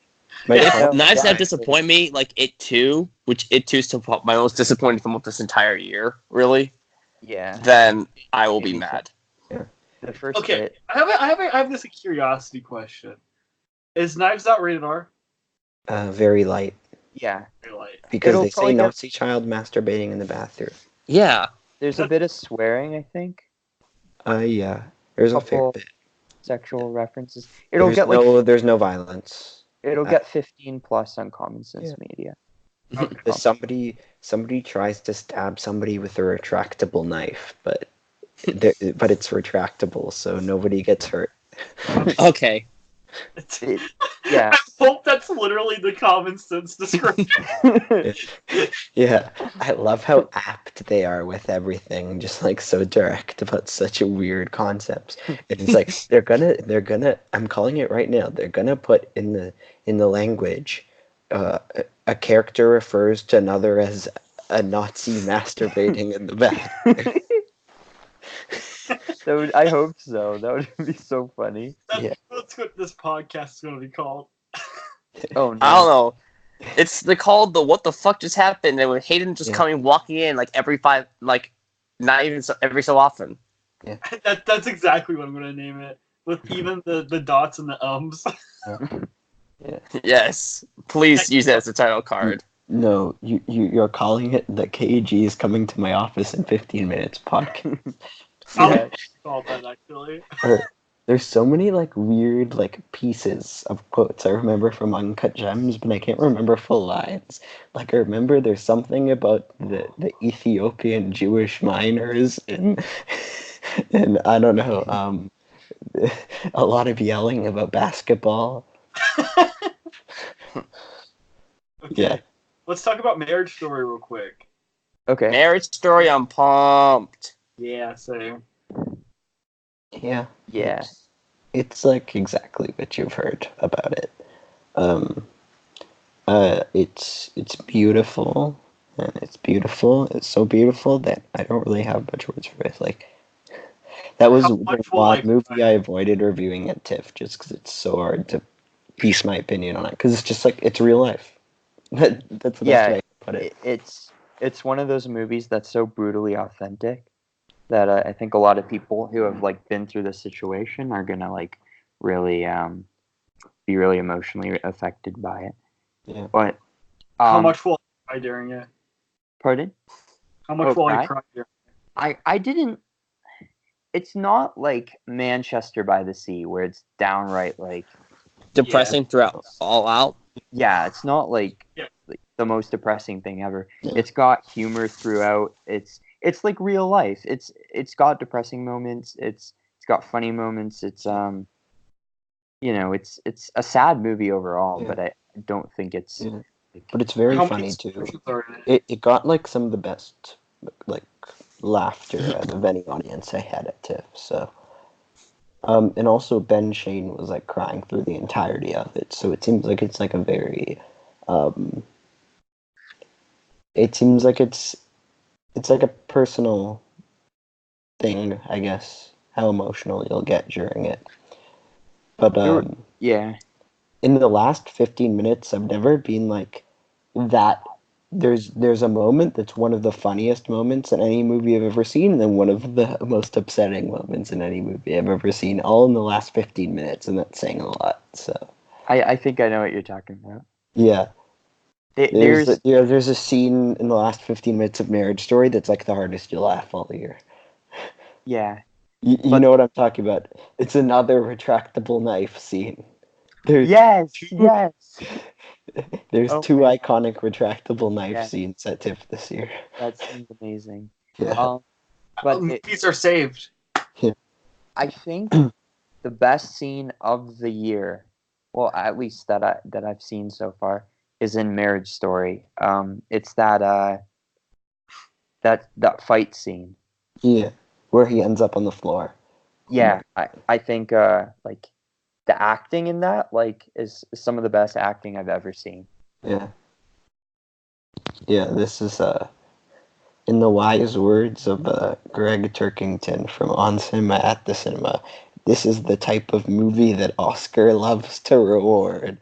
Knives Out disappoint me, like It 2, which It 2 is still my most disappointing film of this entire year, really. Yeah. Then I will be mad. The first Okay, bit. I have this curiosity question. Is Knives Out rated R? Very light. Yeah. Very light. Because It'll they say probably get- Nazi child masturbating in the bathroom. Yeah. There's a bit of swearing, I think. Yeah. There's a fair Couple bit. Sexual references. There's no violence. It'll get 15 plus on Common Sense Media. Okay. Somebody tries to stab somebody with a retractable knife, but it's retractable, so nobody gets hurt. Okay. Yeah. I hope that's literally the common sense description. Yeah, I love how apt they are with everything, just like so direct about such a weird concepts. It's like they're gonna. I'm calling it right now. They're gonna put in the language, a character refers to another as a Nazi masturbating in the back. I hope so. That would be so funny. That's what this podcast is going to be called. Oh no. I don't know. They're called the "What the fuck just happened?" And with Haydn just walking in like every not even every so often. Yeah. That's exactly what I'm going to name it. With even the dots and the ums. Yeah. Yes, please use that as a title card. No, you're calling it the KG is coming to my office in 15 minutes podcast. I'll call that actually. There's so many like weird like pieces of quotes I remember from Uncut Gems, but I can't remember full lines. Like I remember there's something about the Ethiopian Jewish miners and I don't know, a lot of yelling about basketball. Okay. Yeah. Let's talk about Marriage Story real quick. Okay. Marriage Story, I'm pumped. Yeah, same. Yeah. Yeah. It's like exactly what you've heard about it. It's beautiful, and it's beautiful. It's so beautiful that I don't really have much words for it. Like that was How the much will one I movie cry? I avoided reviewing at TIFF just because it's so hard to piece my opinion on it. Because it's just like it's real life. That's the best way to put it. It's one of those movies that's so brutally authentic that I think a lot of people who have like been through this situation are gonna like really be really emotionally affected by it. Yeah. But How much will I cry during it? Pardon? How much will I cry? cry during I didn't. It's not like Manchester by the Sea where it's downright like Depressing throughout all out. yeah. It's not like Yeah. like the most depressing thing ever. Yeah. It's got humor throughout. It's like real life. It's got depressing moments. It's got funny moments. It's it's a sad movie overall, Yeah. but I don't think it's. Yeah. But it's very How funny many too. expressions are in it? It got like some of the best like laughter out of any audience I had at TIFF. So, and also Ben Shane was like crying through the entirety of it. So it seems like it's like a very, it seems like it's like a personal thing, I guess. How emotional you'll get during it. But Yeah. in the last 15 minutes, I've never been like that. There's a moment that's one of the funniest moments in any movie I've ever seen, and then one of the most upsetting moments in any movie I've ever seen, all in the last 15 minutes, and that's saying a lot. So I think I know what you're talking about. yeah, There's there's a scene in the last 15 minutes of Marriage Story that's like the hardest you'll laugh all year. yeah. You know what I'm talking about? It's another retractable knife scene. Yes. There's Oh two my- iconic retractable knife Yeah. scenes at TIFF this year. That seems amazing. Yeah. But Movies are saved. I think the best scene of the year, well, at least that I've seen so far, is in Marriage Story. It's that fight scene. Yeah, where he ends up on the floor. Yeah, I think like the acting in that like is some of the best acting I've ever seen. Yeah. Yeah, this is in the wise words of Greg Turkington from On Cinema at the Cinema, this is the type of movie that Oscar loves to reward.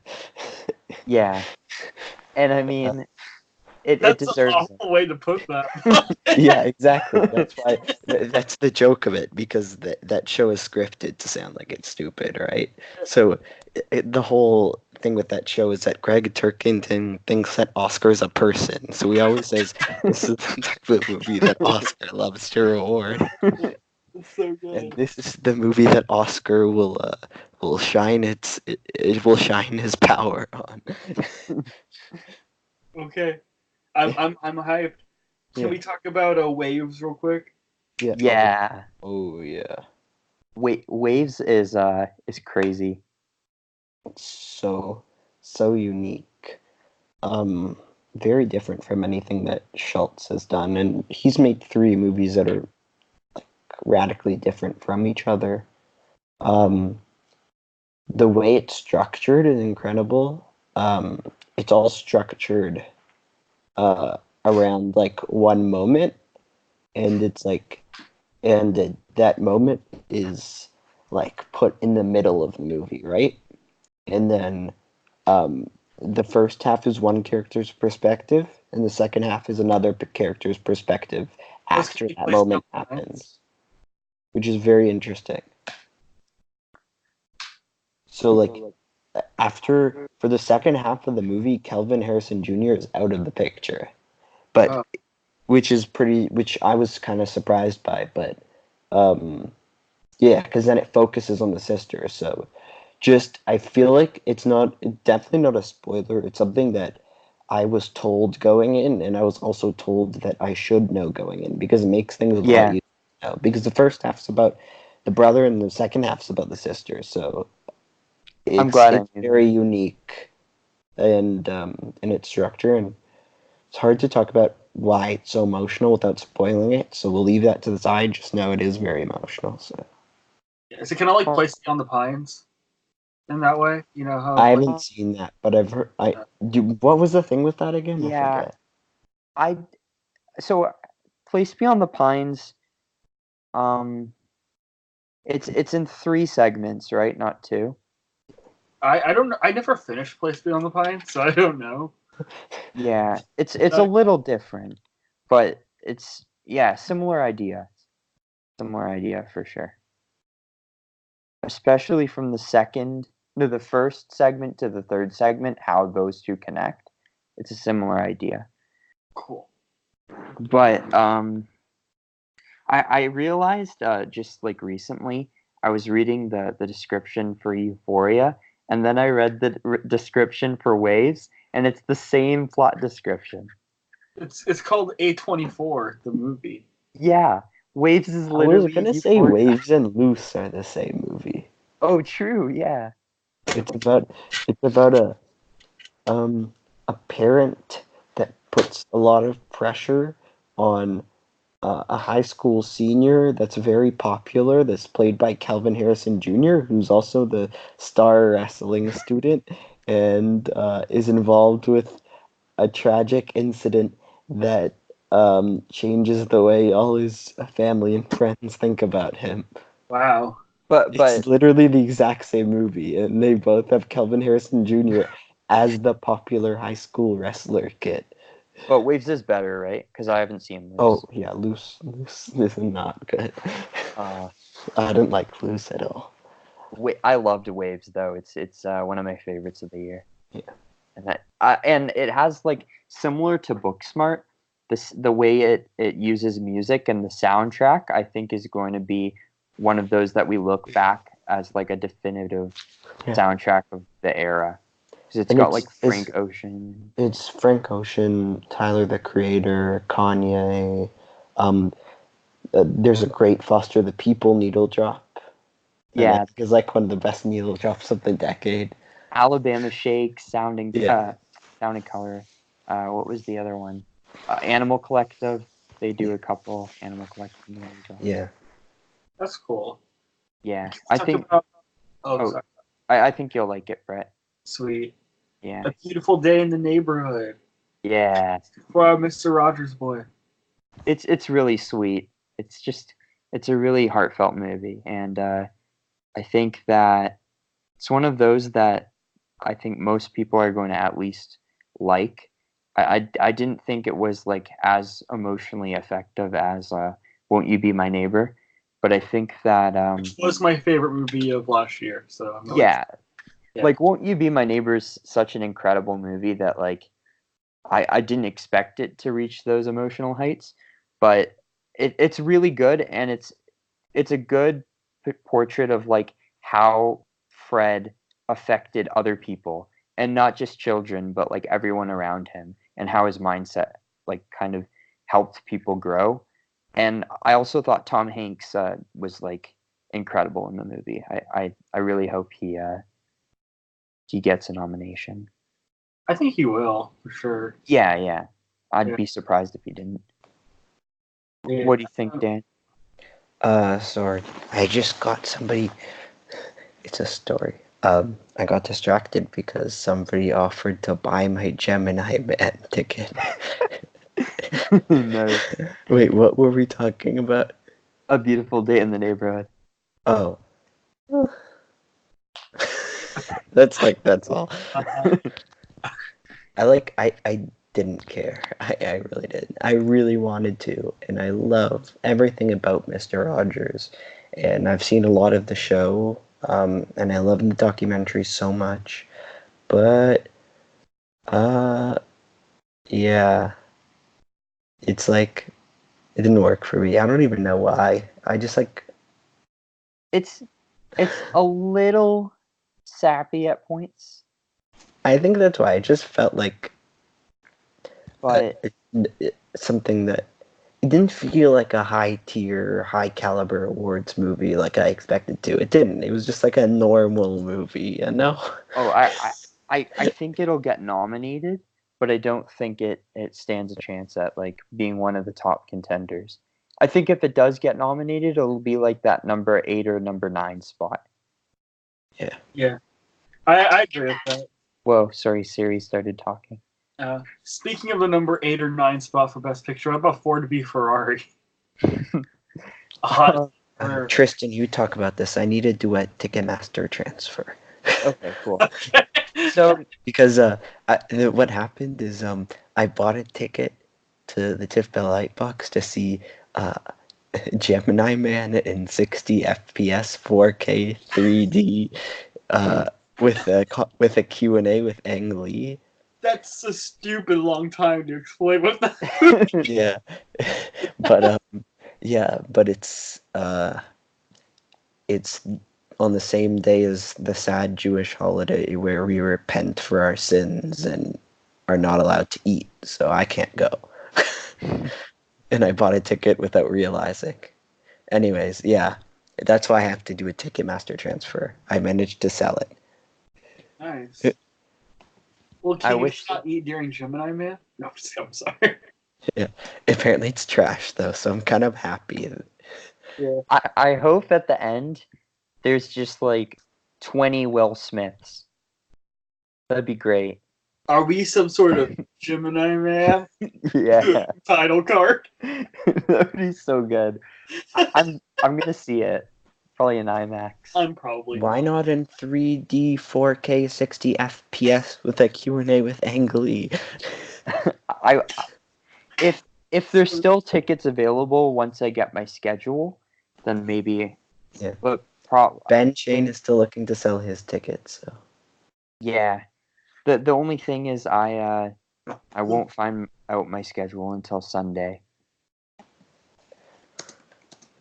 Yeah, and I mean, it That's deserves an awful way to put that. Yeah, exactly. That's why that's the joke of it, because that show is scripted to sound like it's stupid, right? So the whole thing with that show is that Greg Turkington thinks that Oscar's a person. So he always says, this is the type of movie that Oscar loves to reward. It's so good. And this is the movie that Oscar will shine it will shine his power on. Okay, I'm hyped. Can we talk about Waves real quick? Yeah. Yeah. Oh yeah. Waves is crazy. So unique. Very different from anything that Schultz has done, and he's made 3 movies that are like radically different from each other. The way it's structured is incredible. It's all structured around like one moment, and it's like and that moment is like put in the middle of the movie, right? And then the first half is one character's perspective, and the second half is another character's perspective This could after be that placed moment down the happens, which is very interesting. So, like, for the second half of the movie, Kelvin Harrison Jr. is out of the picture, but Oh. which I was kind of surprised by, but yeah, because then it focuses on the sister. So, I feel like it's definitely not a spoiler. It's something that I was told going in, and I was also told that I should know going in because it makes things a lot Yeah. easier now. Because the first half's about the brother, and the second half's about the sister. So I'm glad I it's knew very unique and in its structure, and it's hard to talk about why it's so emotional without spoiling it. So we'll leave that to the side. Just know it is very emotional. So Yeah, is it kind of like Placed Beyond the Pines in that way? You know how I like, haven't seen that, but I've heard. What was the thing with that again? Yeah. I forget. So Place Beyond the Pines, it's in 3 segments, right? Not 2. I don't know. I never finished Placed Beyond the Pines, so I don't know. Yeah, it's a little different, but it's similar idea. Similar idea for sure. Especially from the first segment to the third segment, how those two connect. It's a similar idea. Cool. But I realized just like recently, I was reading the description for Euphoria, and then I read the description for Waves, and it's the same plot description. It's called A24, the movie. Yeah, Waves is I was literally gonna say Euphoria. Waves and Loose are the same movie. Oh, true. Yeah. It's about a parent that puts a lot of pressure on a high school senior that's very popular, that's played by Calvin Harrison Jr., who's also the star wrestling student, and is involved with a tragic incident that changes the way all his family and friends think about him. Wow. But It's literally the exact same movie, and they both have Kelvin Harrison Jr. as the popular high school wrestler kid. Waves is better, right? Because I haven't seen Loose. Oh yeah, Loose is not good. I didn't like Loose at all. I loved Waves though. It's one of my favorites of the year. Yeah. And it has like similar to Booksmart, the way it uses music and the soundtrack. I think is going to be one of those that we look back as like a definitive soundtrack of the era. Because it's got like Frank Ocean. It's Frank Ocean, Tyler the Creator, Kanye. There's a great Foster the People needle drop. Yeah, I think is like one of the best needle drops of the decade. Alabama Shake, Sounding Color. What was the other one? Animal Collective. They do a couple Animal Collective movies. Yeah, that's cool. Yeah, I think. Sorry. I think you'll like it, Brett. Sweet. Yeah. A Beautiful Day in the Neighborhood. Yeah. For Mr. Rogers' Boy. It's really sweet. It's a really heartfelt movie, and I think that it's one of those that I think most people are going to at least like. I didn't think it was like as emotionally effective as Won't You Be My Neighbor, but I think that which was my favorite movie of last year. So I'm really like Won't You Be My Neighbor is such an incredible movie that like I didn't expect it to reach those emotional heights, but it's really good, and it's a good portrait of like how Fred affected other people, and not just children, but like everyone around him, and how his mindset like kind of helped people grow. And I also thought Tom Hanks was like incredible in the movie. I really hope he gets a nomination. I think he will, for sure. Yeah. I'd be surprised if he didn't. Yeah. What do you think, Dan? Sorry. I just got somebody. It's a story. I got distracted because somebody offered to buy my Gemini Man ticket. No. Wait, what were we talking about? A Beautiful Day in the Neighborhood. Oh. That's all. I didn't care. I really didn't. I really wanted to, and I love everything about Mr. Rogers. And I've seen a lot of the show, and I love the documentary so much. But yeah. It's like it didn't work for me. I don't even know why. I just like It's a little sappy at points, I think that's why. I just felt like but something that it didn't feel like a high tier, high caliber awards movie like I expected to. It didn't. It was just like a normal movie, you know? oh, I think it'll get nominated, but I don't think it stands a chance at like being one of the top contenders. I think if it does get nominated, it'll be like that number 8 or number 9 spot. Yeah. I agree with that. Whoa, sorry, Siri started talking. Speaking of the number 8 or 9 spot for Best Picture, how about Ford v Ferrari? Hot. Tristan, you talk about this. I need to do a Ticketmaster transfer. Okay, cool. So because what happened is I bought a ticket to the TIFF Bell Lightbox to see Gemini Man in 60 FPS 4K 3D with a Q&A with Ang Lee. That's a stupid long time to explain what that. Yeah, but it's on the same day as the sad Jewish holiday where we repent for our sins and are not allowed to eat, so I can't go. And I bought a ticket without realizing. Anyways, yeah, that's why I have to do a Ticketmaster transfer. I managed to sell it. Nice. Well, can I you wish not eat during Gemini Man? No, I'm sorry. Yeah, apparently it's trash though, so I'm kind of happy. Yeah. I hope at the end there's just like 20 Will Smiths. That'd be great. Are we some sort of Gemini Man Yeah. title card? That'd be so good. I'm gonna see it. Probably in IMAX. I'm probably Why not in 3D 4K 60 FPS with a Q&A with Ang Lee? If there's still tickets available once I get my schedule, then maybe. Yeah. But Ben Shane is still looking to sell his tickets, so. Yeah. The only thing is I won't find out my schedule until Sunday.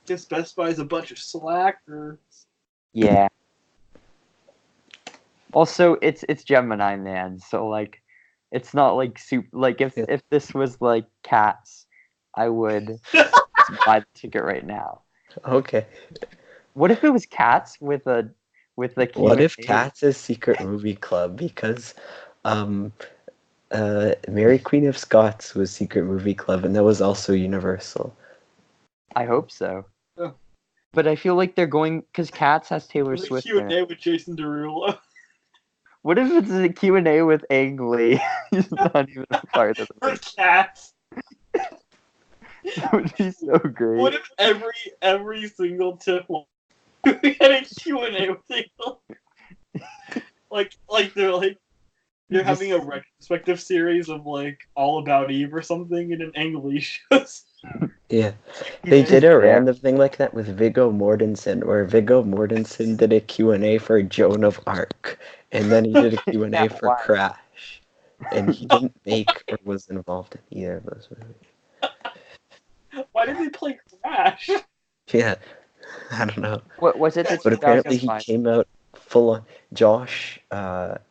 Guess Best Buy is a bunch of slackers. Yeah. Also, it's Gemini Man, so like, it's not like like if this was like Cats, I would buy the ticket right now. Okay. What if it was Cats with the What if Q&A? Cats is Secret Movie Club? Because Mary Queen of Scots was Secret Movie Club, and that was also Universal. I hope so. Oh. But I feel like they're going because Cats has Taylor Swift in it. Q&A with Jason Derulo. What if it's a Q&A with Ang Lee? He's not even a part of For it. Cats. That would be so great. What if every single TIFF we had a Q&A with people? like they're having a retrospective series of like All About Eve or something in an English shows. Yeah. They did a random thing like that with Viggo Mortensen, where Viggo Mortensen did a Q&A for Joan of Arc, and then he did a Q&A for Crash, and he didn't make or was involved in either of those movies. Why did they play Crash? Yeah, I don't know. What was it? But apparently he came out full on. Josh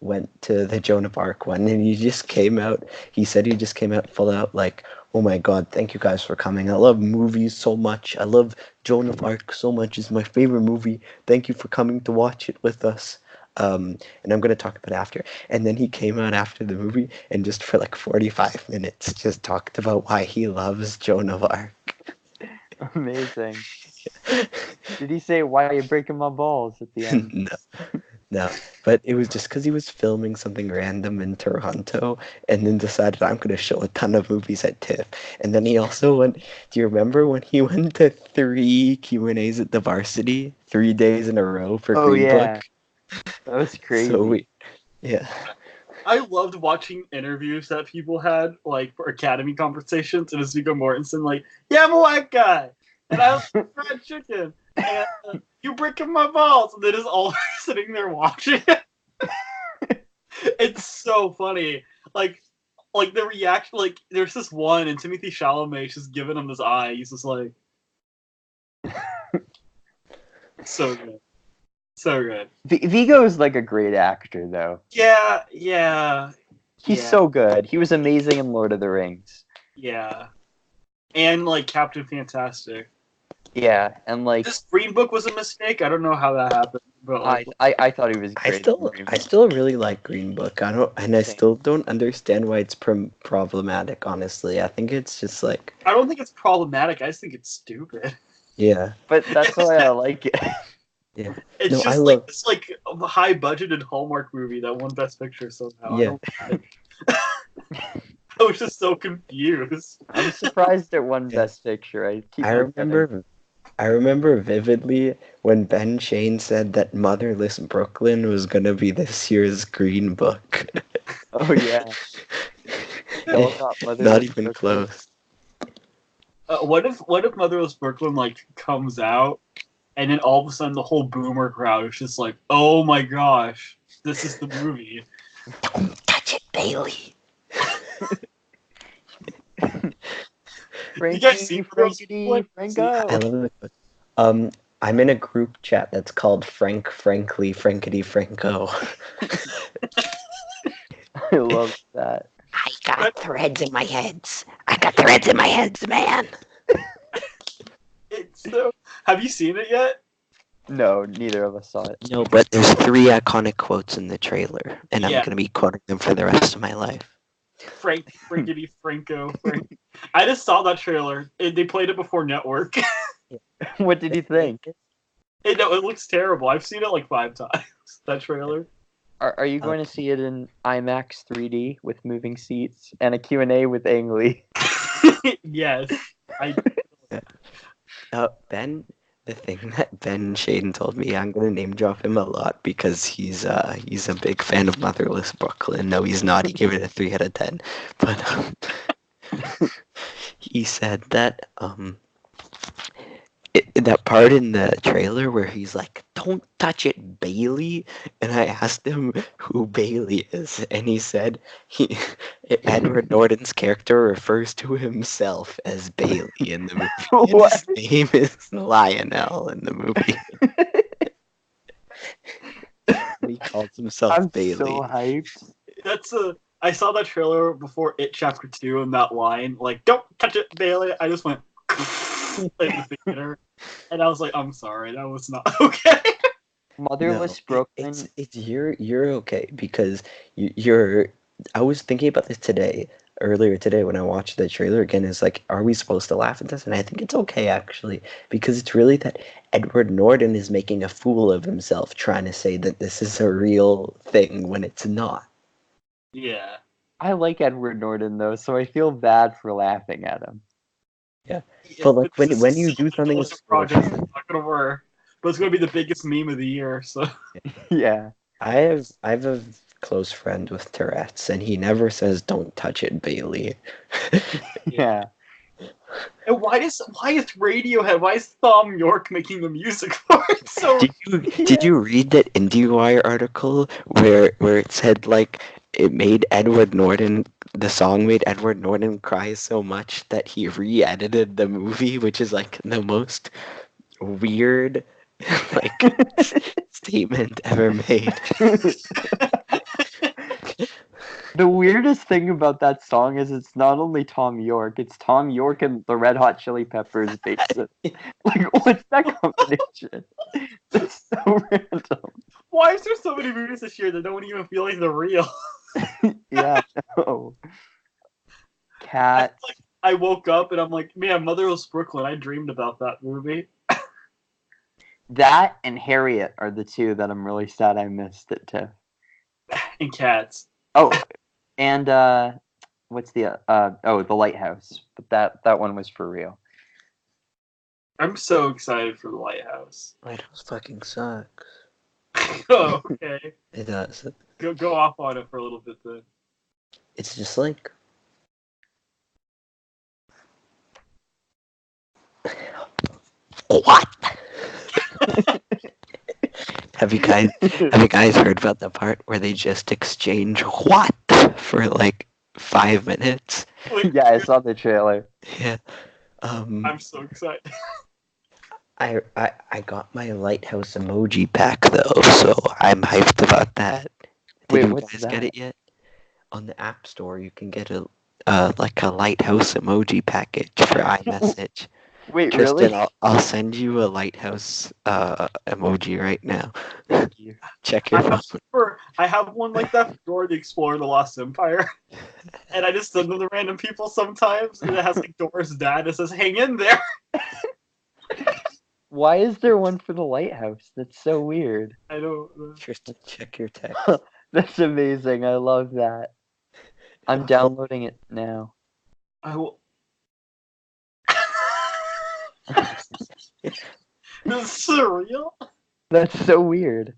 went to the Joan of Arc one, and he just came out. He said he just came out full out like, "Oh my God, thank you guys for coming. I love movies so much. I love Joan of Arc so much. It's my favorite movie. Thank you for coming to watch it with us." And I'm going to talk about it after. And then he came out after the movie and just for like 45 minutes just talked about why he loves Joan of Arc. Amazing. Did he say, "Why are you breaking my balls" at the end? No. No, but it was just because he was filming something random in Toronto and then decided I'm going to show a ton of movies at TIFF. And then he also went, do you remember when he went to 3 Q&As at the Varsity, 3 days in a row for Oh, Green yeah. Book? That was crazy. So yeah. I loved watching interviews that people had, like, for Academy conversations, and it's Viggo Mortensen, like, yeah, I'm a white guy, and I like fried chicken, and you breaking my balls, and they're just all sitting there watching it. It's so funny. Like the reaction, like, there's this one, and Timothy Chalamet's just giving him this eye. He's just like, so good. So good. Vigo is like a great actor, though. Yeah. He's so good. He was amazing in Lord of the Rings. Yeah. And, like, Captain Fantastic. Yeah, and like This Green Book was a mistake. I don't know how that happened, but like, I thought he was great. I still really like Green Book. I still don't understand why it's problematic. Honestly, I think it's just like I don't think it's problematic. I just think it's stupid. yeah. But that's why I like it. Yeah. It's No, just like this like high budgeted Hallmark movie that won Best Picture somehow. Yeah. I was just so confused. I'm surprised it won Best Picture. I remember vividly when Ben Shane said that Motherless Brooklyn was gonna be this year's Green Book. Oh yeah. Not even close. What if Motherless Brooklyn like comes out, and then all of a sudden the whole boomer crowd is just like, oh my gosh, this is the movie. Don't touch it, Bailey. You guys see Franco? I love it. I'm in a group chat that's called Frankly, Frankity, Franco. I love that. I got threads in my heads. Man. It's so. Have you seen it yet? No, neither of us saw it. No, but there's 3 iconic quotes in the trailer, and I'm Yeah. gonna be quoting them for the rest of my life. Frankity, Franco. I just saw that trailer. They played it before Network. What did you think? It looks terrible. I've seen it like 5 times. That trailer. Are you going to see it in IMAX 3D with moving seats and a Q&A with Ang Lee? Yes. Ben, the thing that Ben Shaden told me, I'm gonna name drop him a lot because he's a big fan of Motherless Brooklyn. No, he's not. He gave it a 3 out of 10. But he said that that part in the trailer where he's like, "Don't touch it, Bailey," and I asked him who Bailey is, and he said Edward Norton's character refers to himself as Bailey in the movie. And his name is Lionel in the movie. He calls himself Bailey. So hyped. I saw that trailer before It Chapter 2, and that line, like, "Don't touch it, Bailey." I just went in the theater, and I was like, I'm sorry, that was not okay. Motherless Brooklyn. It's you're okay because you're. I was thinking about this earlier today when I watched the trailer again. Is like, are we supposed to laugh at this? And I think it's okay actually because it's really that Edward Norton is making a fool of himself, trying to say that this is a real thing when it's not. Yeah. I like Edward Norton though, so I feel bad for laughing at him. Yeah, but like when you do something with project, it's not gonna work. But it's gonna be the biggest meme of the year. So yeah, I have a close friend with Tourette's, and he never says "Don't touch it, Bailey." yeah. And why is Radiohead? Why is Thom Yorke making the music for it? So Did you read that IndieWire article where it said like the song made Edward Norton cry so much that he re-edited the movie, which is like the most weird like statement ever made. The weirdest thing about that song is it's not only Thom Yorke, it's Thom Yorke and the Red Hot Chili Peppers bassist. Like, what's that combination? That's so random. Why is there so many movies this year that don't even feel like they're real? Yeah, no. Cat. I woke up and I'm like, man, Motherless Brooklyn. I dreamed about that movie. That and Harriet are the two that I'm really sad I missed at TIFF. And Cats. Oh, and what's the The Lighthouse? But that one was for real. I'm so excited for The Lighthouse. Lighthouse fucking sucks. Oh, okay. It does. Go off on it for a little bit then. It's just like what? Have you guys heard about the part where they just exchange what for like 5 minutes? Yeah, I saw the trailer. Yeah. I'm so excited. I got my lighthouse emoji pack though, so I'm hyped about that. Wait, Did you what's guys that? get it yet? On the App Store, you can get a lighthouse emoji package for iMessage. Wait, Tristan, really? I'll send you a lighthouse emoji right now. Thank you. Check your phone. I have one like that for Dora the Explorer, The Lost Empire. And I just send them to random people sometimes, and it has like Dora's dad. It says, "Hang in there." Why is there one for the Lighthouse? That's so weird. I don't. Tristan, check your text. That's amazing. I love that. I'm downloading it now. I will. This is surreal. That's so weird.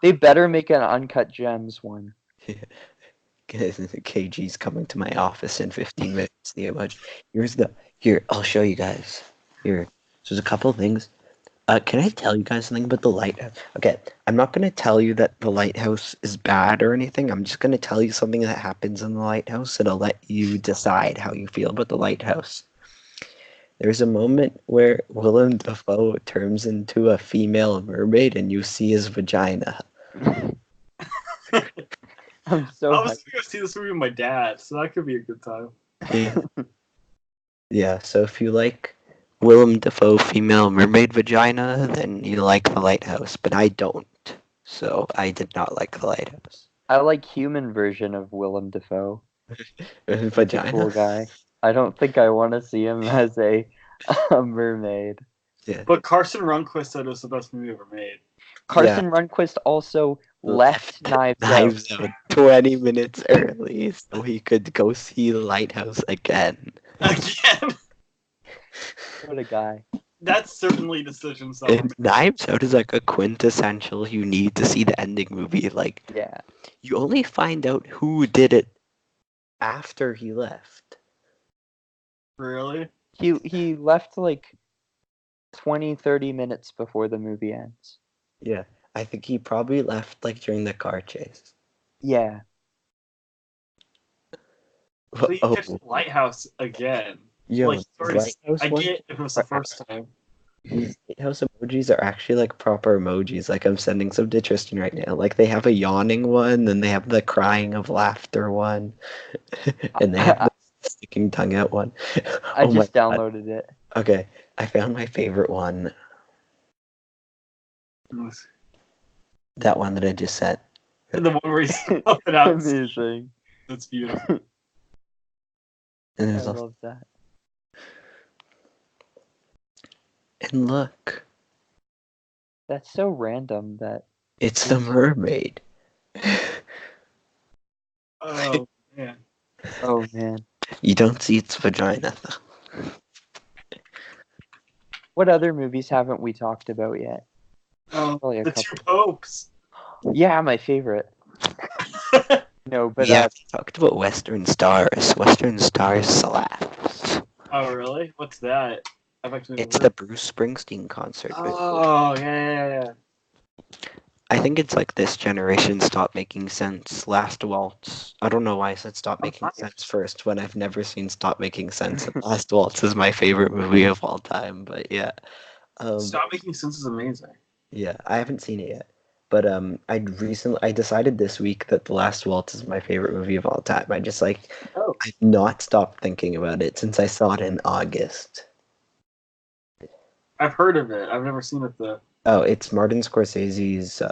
They better make an Uncut Gems one. KG's coming to my office in 15 minutes. The emoji. Here, I'll show you guys. Here. So there's a couple of things. Can I tell you guys something about the lighthouse? Okay, I'm not going to tell you that the lighthouse is bad or anything. I'm just going to tell you something that happens in the lighthouse, and I'll let you decide how you feel about the lighthouse. There's a moment where Willem Dafoe turns into a female mermaid, and you see his vagina. I'm so I was going to see this movie with my dad, so that could be a good time. Yeah, so if you like Willem Dafoe female mermaid vagina, then you like The Lighthouse, but I don't. So I did not like The Lighthouse. I like human version of Willem Dafoe. Vagina? Cool guy. I don't think I want to see him as a mermaid. Yeah. But Carson Runquist said it was the best movie ever made. Carson Runquist also left Knives Out. 20 minutes early so he could go see The Lighthouse again. Again. What a guy. That's certainly decisions. And Knives Out is like a quintessential, you need to see the ending movie. Like, Yeah. you only find out who did it after he left. Really? He left like 20-30 minutes before the movie ends. Yeah, I think he probably left like during the car chase. Yeah. So you catch the Lighthouse again. Yo, Like, I get if it was the first time. These lighthouse emojis are actually like proper emojis. Like I'm sending some to Tristan right now. Like they have a yawning one, then they have the crying of laughter one, and they have the sticking tongue out one. I just downloaded it. Okay, I found my favorite one. That one that I just sent. The one where he's popping out. Amazing. That's beautiful. And I there's love that. And look, That's so random that it's the mermaid. Oh man. oh man. You don't see its vagina though. What other movies haven't we talked about yet? Probably a The couple. Two Popes. Yeah, my favorite. No, but We haven't talked about Western Stars. Western Stars slaps. Oh really? What's that? I've actually It's the Bruce Springsteen concert. Oh yeah. I think it's like this generation stopped making sense. Last Waltz. I don't know why I said stop making sense first when I've never seen Stop Making Sense. And Last Waltz is my favorite movie of all time. But yeah. Stop Making Sense is amazing. Yeah, I haven't seen it yet. But I decided this week that The Last Waltz is my favorite movie of all time. I've not stopped thinking about it since I saw it in August. I've heard of it. I've never seen it though. Oh, it's Martin Scorsese's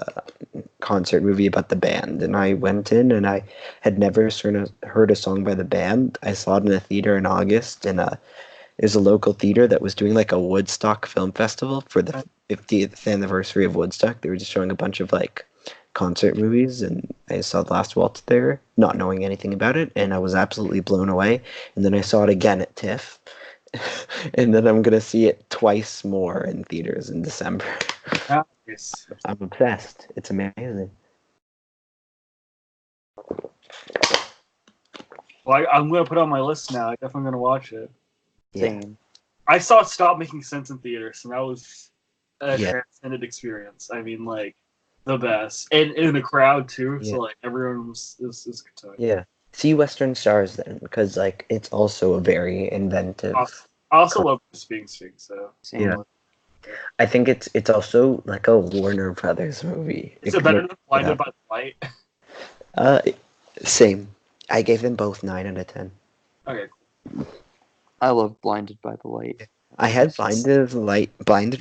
concert movie about the band. And I went in and I had never heard a song by the band. I saw it in a theater in August and there's a local theater that was doing like a Woodstock Film Festival for the 50th anniversary of Woodstock. They were just showing a bunch of like concert movies, and I saw The Last Waltz there, not knowing anything about it, and I was absolutely blown away. And then I saw it again at TIFF, and then I'm gonna see it twice more in theaters in December. Nice. I'm obsessed. It's amazing. Well, I'm gonna put it on my list now. I definitely gonna watch it. Yeah. Same. I saw it stop making sense in theaters, and that was a Yeah. transcendent experience. I mean, like the best, and in the crowd too. Yeah. So like everyone was is good time. Yeah. See Western Stars then, because like it's also a very inventive. I also love Springsteen, so Same. Yeah. I think it's also like a Warner Brothers movie. is it better than Blinded by the Light? Same. I gave them both 9 out of 10. Okay. I love Blinded by the Light. I had Blinded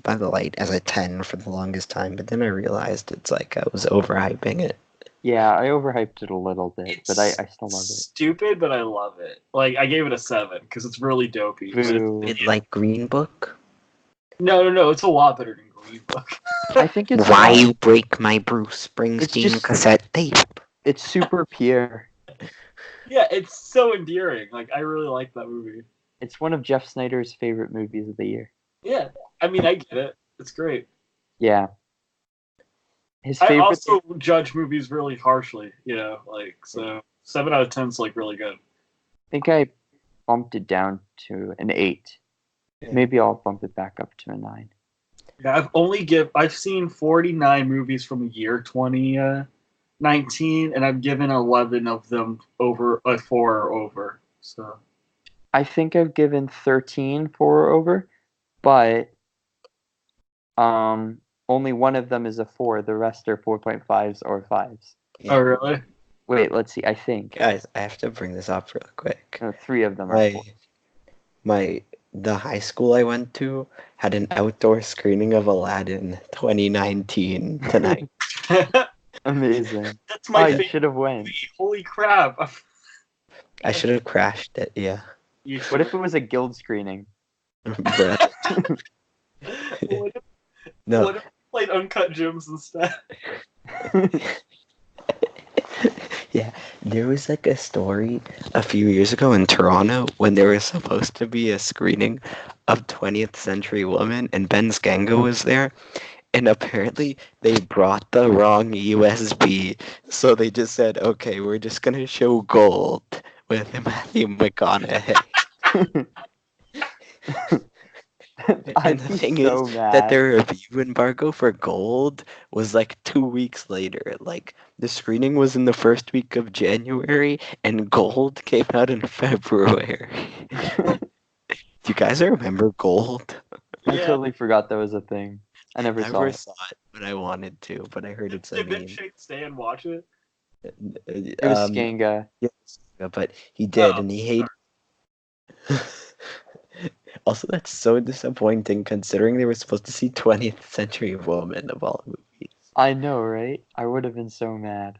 by the Light as a 10 for the longest time, but then I realized it's like I was overhyping it. Yeah, I overhyped it a little bit, but I still love it. Stupid, but I love it. Like I gave it a 7 because it's really dopey. but Boo. Like Green Book? No, it's a lot better than Green Book. I think it's Why You Break My Bruce Springsteen just- cassette tape? It's super pure. Yeah, it's so endearing. Like I really like that movie. It's one of Jeff Snyder's favorite movies of the year. Yeah, I mean I get it. It's great. Yeah. His I favorite also judge movies really harshly. Like so 7 out of 10 is like really good. I think I bumped it down to an 8. Yeah. Maybe I'll bump it back up to a 9. Yeah, I've seen 49 movies from the year 2019, and I've given 11 of them over a 4 or over. So I think I've given 13 4 or over, but only one of them is a 4. The rest are 4.5s or 5s. Yeah. Oh really? Wait, let's see. I think Guys, I have to bring this up real quick. 3 of them are 4. The high school I went to had an outdoor screening of Aladdin 2019 tonight. Amazing. That's Oh, my you favorite should have went. movie. Holy crap! I should have crashed it, yeah. What if it was a guild screening? Bruh. What if, No. what if we played Uncut Gems instead? Yeah, there was like a story a few years ago in Toronto when there was supposed to be a screening of 20th Century Woman, and Ben Skanga was there, and apparently they brought the wrong USB, so they just said, okay, we're just gonna show Gold with Matthew McConaughey. And the thing is that their review embargo for Gold was like 2 weeks later. Like the screening was in the first week of January, and Gold came out in February. Do you guys remember Gold? I totally forgot that was a thing. I never I saw never it. saw it, but I wanted to. But I heard it's a Did Ben meme. Shake stay and watch it? It was Skanga. Yeah, but he did, Oh, and he hated. Also, that's so disappointing considering they were supposed to see 20th Century Woman of all movies. I know, right? I would have been so mad.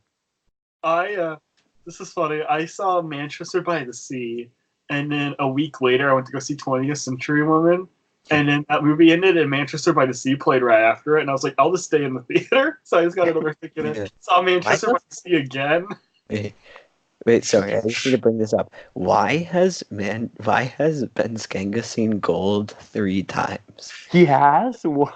This is funny. I saw Manchester by the Sea, and then a week later I went to go see 20th Century Woman, and then that movie ended and Manchester by the Sea played right after it, and I was like, I'll just stay in the theater. So I just got another ticket in. Yeah. Saw Manchester by the Sea again. Wait, sorry, I just need to bring this up. Why has Ben Skanga seen Gold 3 times? He has? What?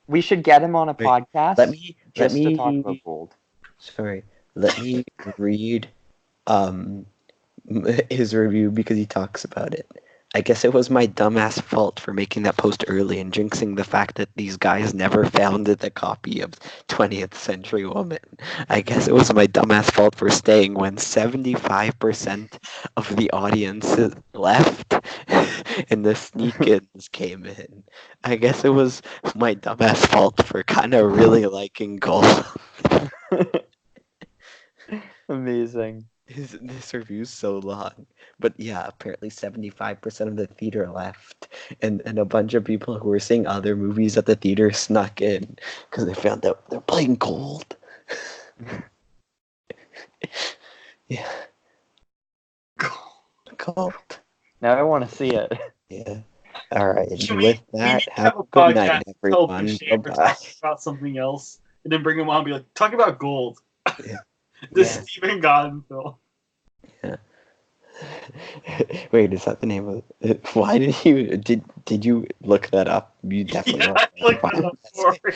We should get him on a podcast Let me to talk about Gold. Sorry, let me read his review because he talks about it. I guess it was my dumbass fault for making that post early and jinxing the fact that these guys never found the copy of 20th Century Woman. I guess it was my dumbass fault for staying when 75% of the audience left and the sneak-ins came in. I guess it was my dumbass fault for kind of really liking Gold. Amazing. This review's so long. But yeah, apparently 75% of the theater left. And a bunch of people who were seeing other movies at the theater snuck in because they found out they're playing Gold. Yeah. Gold. Now I want to see it. Yeah. All right. Should With we that, need to have have a a good night, podcast tell everyone. Tristan we're Bye-bye. talking about something else, and then bring him on and be like, talk about gold. Yeah. This Yeah. Stephen Godin film. Yeah. Wait, is that the name of it? Why did you look that up? You definitely Yeah, looked I looked that that up. up for it.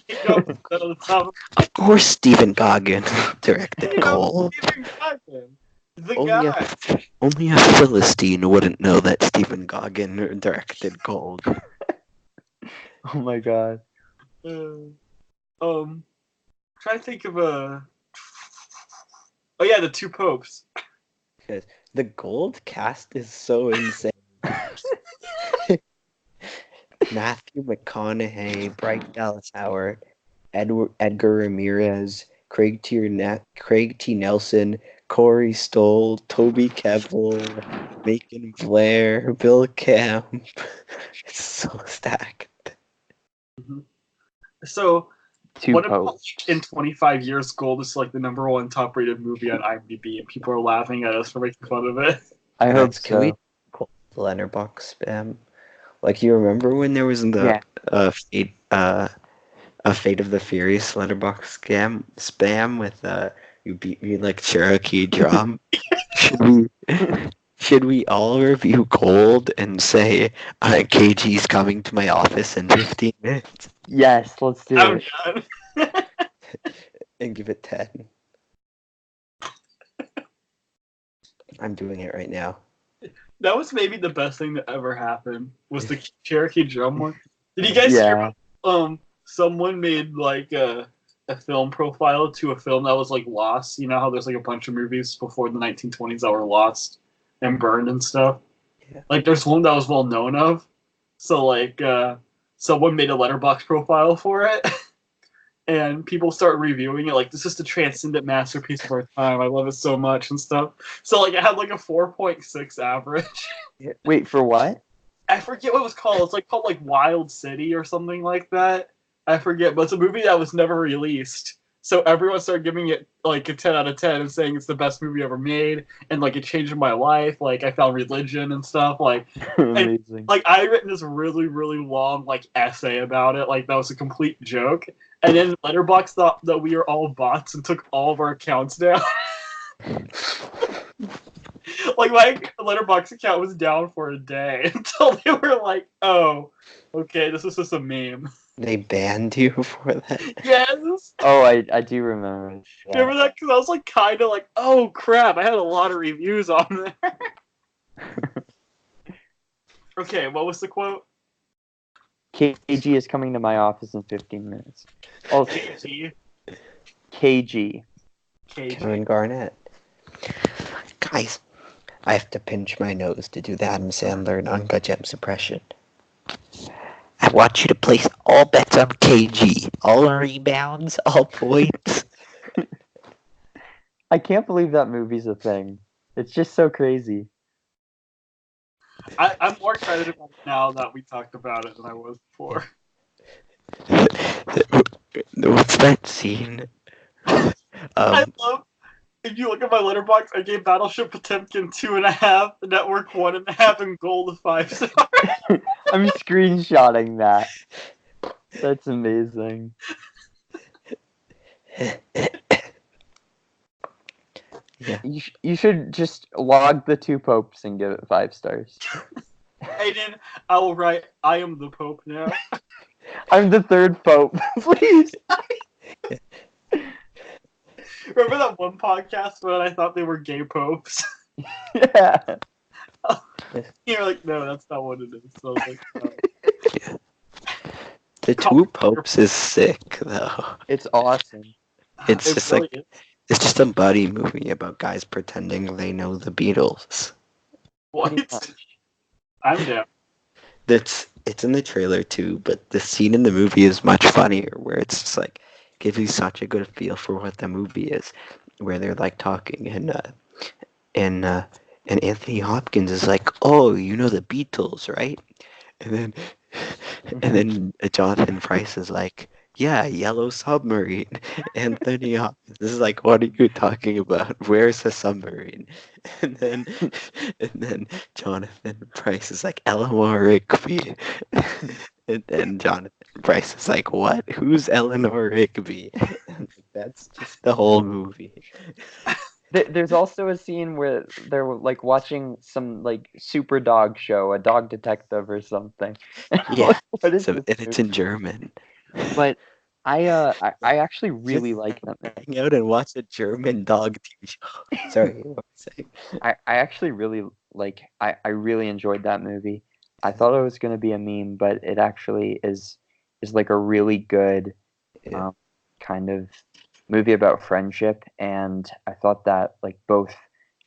I know that on the top Of course, Stephen Goggin directed of Gold. Stephen Godin. The Only guy. only a Philistine wouldn't know that Stephen Goggin directed Gold. Oh my god. Trying to think of a. Oh yeah, the two popes. The Gold cast is so insane. Matthew McConaughey, Bryce Dallas Howard, Edgar Ramirez, Craig T. Nelson, Corey Stoll, Toby Kebbell, Macon Blair, Bill Camp. It's so stacked. So, Two what about popes. in 25 years, Gold is like the #1 top-rated movie on IMDb, and people are laughing at us for making fun of it. I hope Can we so. call the letterbox spam? Like, you remember when there was Yeah. Fate of the Furious letterbox spam with you beat me like Cherokee drum? Should we all review Gold and say KG's coming to my office in 15 minutes Yes, let's do I'm it. done. and give it 10? I'm doing it right now. That was maybe the best thing that ever happened. Was the Cherokee drum one? Did you guys hear? Yeah. Someone made like a film profile to a film that was like lost. You know how there's like a bunch of movies before the 1920s that were lost and burned and stuff. Yeah. Like there's one that was well known of. So like someone made a letterbox profile for it. And people start reviewing it like, this is the transcendent masterpiece of our time. I love it so much and stuff. So like it had like a 4.6 average. Wait, for what? I forget what it was called. It's like called like Wild City or something like that. I forget, but it's a movie that was never released. So everyone started giving it like a 10 out of 10 and saying it's the best movie ever made, and like it changed my life. Like I found religion and stuff. Like Amazing. like I had written this really, really long like essay about it. Like that was a complete joke. And then Letterboxd thought that we were all bots and took all of our accounts down. Like my Letterboxd account was down for a day until they were like, "Oh, okay, this is just a meme." They banned you for that? Yes. Oh, I do remember. Yeah. Remember that? Because I was like, kind of like, "Oh crap!" I had a lot of reviews on there. Okay, what was the quote? KG is coming to my office in 15 minutes. Oh, KG. KG. Kevin Garnett. Guys, I have to pinch my nose to do the Adam Sandler and Uncut Gems impression. I want you to place all bets on KG. All rebounds, all points. I can't believe that movie's a thing. It's just so crazy. I'm more excited about it now that we talked about it than I was before. What's that scene? I love. If you look at my letterbox, I gave Battleship Potemkin 2.5, Network 1.5, and Gold 5 stars. I'm screenshotting that. That's amazing. Yeah. You should just log the two popes and give it 5 stars. Haydn, I will write, I am the Pope now. I'm the third pope. Please. Remember that one podcast when I thought they were gay popes? Yeah. You're like, no, that's not what it is. So I was like, oh. Yeah. The Two Popes is sick, though. It's awesome. It's It just really like is. it's just a buddy movie about guys pretending they know the Beatles. What? I'm down. It's in the trailer too, but the scene in the movie is much funnier, where it's just like gives you such a good feel for what the movie is, where they're like talking and Anthony Hopkins is like, "Oh, you know the Beatles, right?" And then Jonathan Pryce is like, yeah, Yellow Submarine. Anthony Hopkins is like, what are you talking about? Where's the submarine? And then, and then Jonathan Price is like, Eleanor Rigby. And then Jonathan Price is like, what? Who's Eleanor Rigby? And that's just the whole movie. There's also a scene where they're like watching some like super dog show, a dog detective or something. Yeah, What is so, this and it's movie? in German. But I actually really like that movie. Hang out and watch a German dog TV show. Sorry, what was I saying? I actually really like I really enjoyed that movie. I thought it was gonna be a meme, but it actually is like a really good Yeah. kind of movie about friendship, and I thought that like both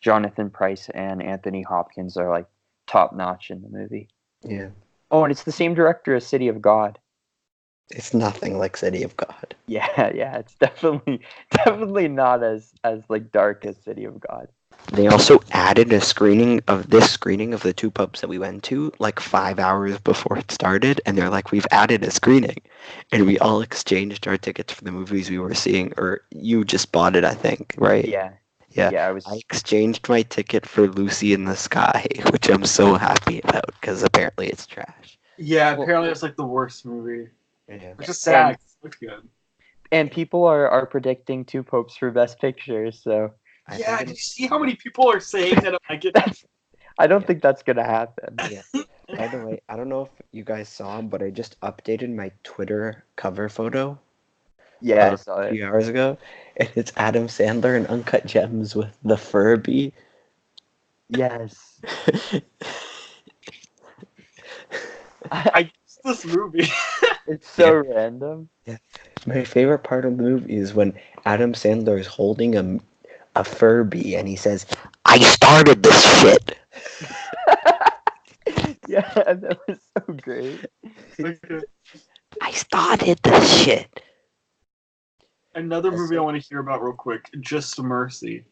Jonathan Price and Anthony Hopkins are like top notch in the movie. Yeah. Oh, and it's the same director as City of God. It's nothing like City of God. Yeah, it's definitely not as like dark as City of God. They also added a screening of the two pubs that we went to like 5 hours before it started, and they're like, we've added a screening, and we all exchanged our tickets for the movies we were seeing. Or you just bought it, I think, right? Yeah, Yeah. I exchanged my ticket for Lucy in the Sky, which I'm so happy about because apparently it's trash. Yeah, apparently it's like the worst movie. Yeah. Which is sad. It looked good. And people are predicting Two Popes for Best Picture, so Yeah, did you see how many people are saying that I get I don't think that's gonna happen. Yeah. By the way, I don't know if you guys saw, but I just updated my Twitter cover photo. Yeah, I saw A it. few hours ago, and it's Adam Sandler in Uncut Gems with the Furby. Yes. I guess this movie. It's so random. Yeah. My favorite part of the movie is when Adam Sandler is holding a Furby and he says, "I started this shit." Yeah, that was so great. Okay. I started this shit. Another movie I want to hear about real quick. Just Mercy.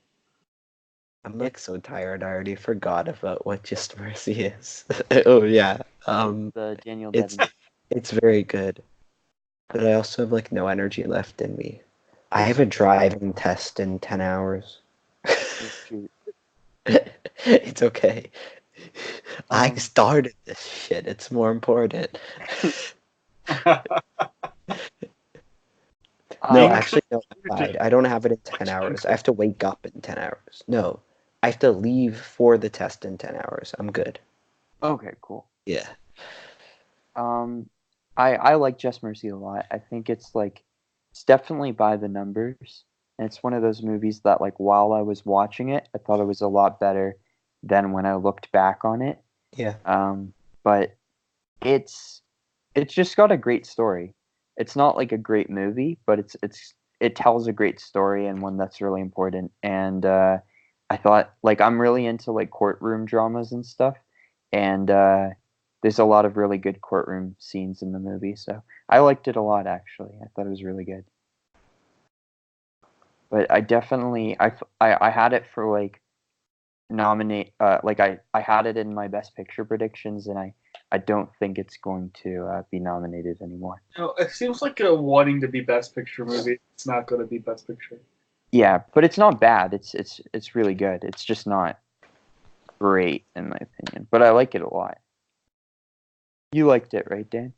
I'm like so tired. I already forgot about what Just Mercy is. Oh yeah. The Daniel It's Day. it's very good, but I also have like no energy left in me. I have a driving test in 10 hours. It's okay. I started this shit. It's more important. No, actually, no. I don't have it in 10 hours. I have to wake up in 10 hours. No, I have to leave for the test in 10 hours. I'm good. Okay, cool. Yeah. I like Just Mercy a lot. I think it's definitely by the numbers. And it's one of those movies that like while I was watching it, I thought it was a lot better than when I looked back on it. Yeah. But it's just got a great story. It's not like a great movie, but it tells a great story and one that's really important. And I thought like I'm really into like courtroom dramas and stuff, and there's a lot of really good courtroom scenes in the movie. So I liked it a lot actually. I thought it was really good. But I definitely I had it for like nominate like I had it in my best picture predictions, and I don't think it's going to be nominated anymore. No, it seems like a wanting to be Best Picture movie. It's not going to be Best Picture. Yeah, but it's not bad. It's really good. It's just not great in my opinion, but I like it a lot. You liked it, right, Dan?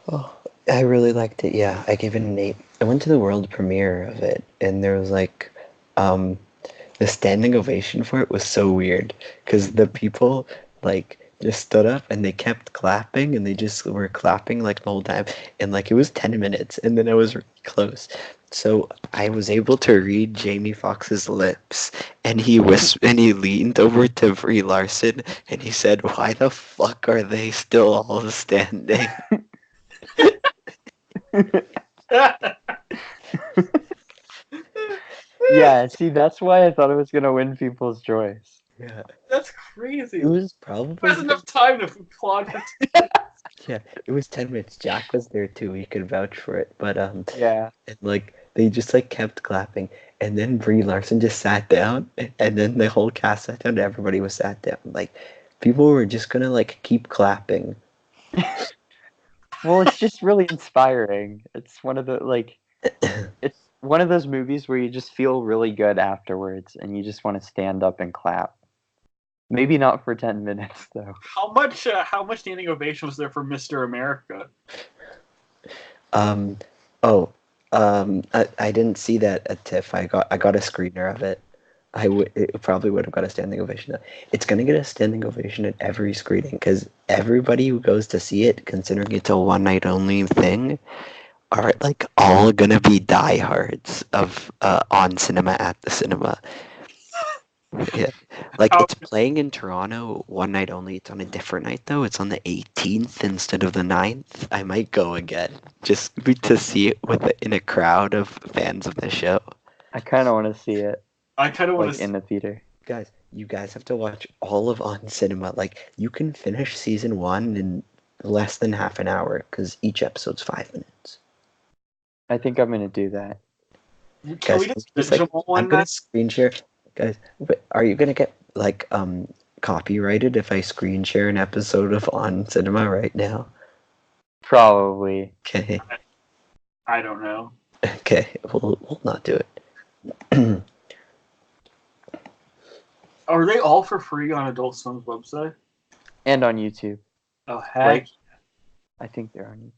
Oh, I really liked it. Yeah, I gave it an 8. I went to the world premiere of it, and there was like, the standing ovation for it was so weird because the people like just stood up and they kept clapping and they just were clapping like the whole time, and like it was 10 minutes, and then I was really close, so I was able to read Jamie Foxx's lips, and he leaned over to Brie Larson and he said, "Why the fuck are they still all standing?" Yeah, see, that's why I thought it was gonna win People's Choice. Yeah, That's crazy. it was probably There's enough time to plot it. Yeah, it was 10 minutes. Jack was there too. He could vouch for it. But Yeah. and like they just like kept clapping, and then Brie Larson just sat down, and then the whole cast sat down. And everybody was sat down. Like people were just gonna like keep clapping. Well, it's just really inspiring. It's one of the it's one of those movies where you just feel really good afterwards, and you just want to stand up and clap. Maybe not for 10 minutes though. How much standing ovation was there for Mr. America? I didn't see that at TIFF. I got a screener of it. It probably would have got a standing ovation. It's gonna get a standing ovation at every screening because everybody who goes to see it, considering it's a one night only thing, are like all gonna be diehards of on cinema at the cinema. Yeah, like it's playing in Toronto one night only. It's on a different night though. It's on the 18th instead of the 9th. I might go again just to see it in a crowd of fans of the show. I kind of want to see it. I kind of want to in the theater. Guys, you guys have to watch all of On Cinema. Like you can finish season 1 in less than half an hour because each episode's 5 minutes. I think I'm gonna do that. Can we just I'm gonna screen share. Guys, are you gonna get like copyrighted if I screen share an episode of On Cinema right now? Probably. Okay. I don't know. Okay, we'll not do it. Are they all for free on Adult Swim's website? And on YouTube. Oh heck! I think they're on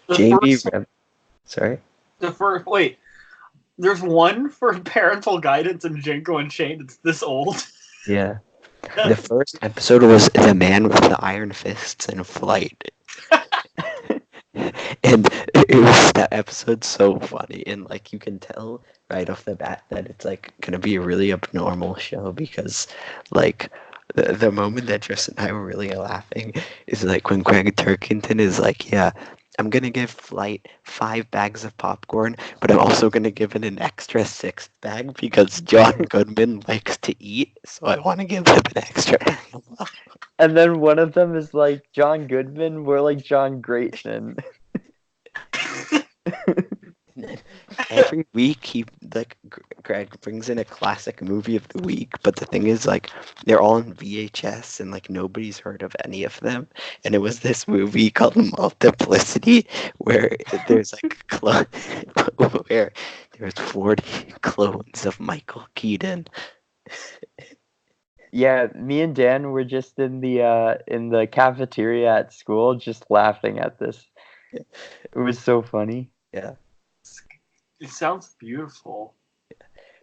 YouTube. Sorry. Wait, there's one for parental guidance and Django Unchained. It's this old. Yeah. The first episode was The Man with the Iron Fists in Flight. And that episode's so funny, and like you can tell right off the bat that it's like gonna be a really abnormal show because like the moment that Tristan and I were really laughing is like when Greg Turkington is like, yeah, I'm gonna give Flight 5 bags of popcorn, but I'm also gonna give it an extra 6th bag because John Goodman likes to eat, so I want to give him an extra. And then one of them is like John Goodman, we're like John Greatman. Every week he Greg brings in a classic movie of the week, but the thing is like they're all in VHS and like nobody's heard of any of them. And it was this movie called Multiplicity where there's like where there's 40 clones of Michael Keaton. Yeah, me and Dan were just in the cafeteria at school just laughing at this. It was so funny. Yeah. It sounds beautiful.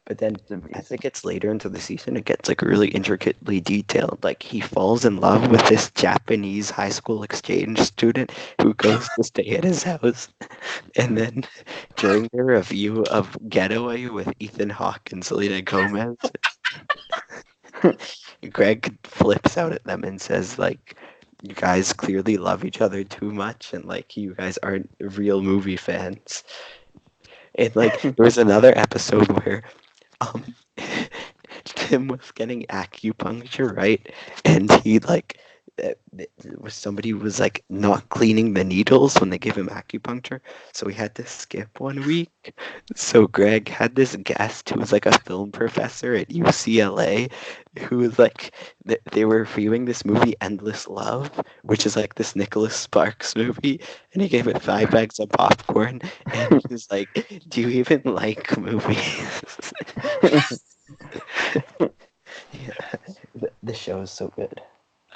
But then as it gets later into the season, it gets like really intricately detailed. Like he falls in love with this Japanese high school exchange student who goes to stay at his house. And then during the review of Getaway with Ethan Hawke and Selena Gomez, Greg flips out at them and says like, you guys clearly love each other too much and like you guys aren't real movie fans. And like there was another episode where Tim was getting acupuncture, right? And he like somebody was like not cleaning the needles when they give him acupuncture, so he had to skip 1 week. So Greg had this guest who was like a film professor at UCLA who was like they were reviewing this movie Endless Love, which is like this Nicholas Sparks movie, and he gave it 5 bags of popcorn and he was like, do you even like movies? Yeah, the show is so good.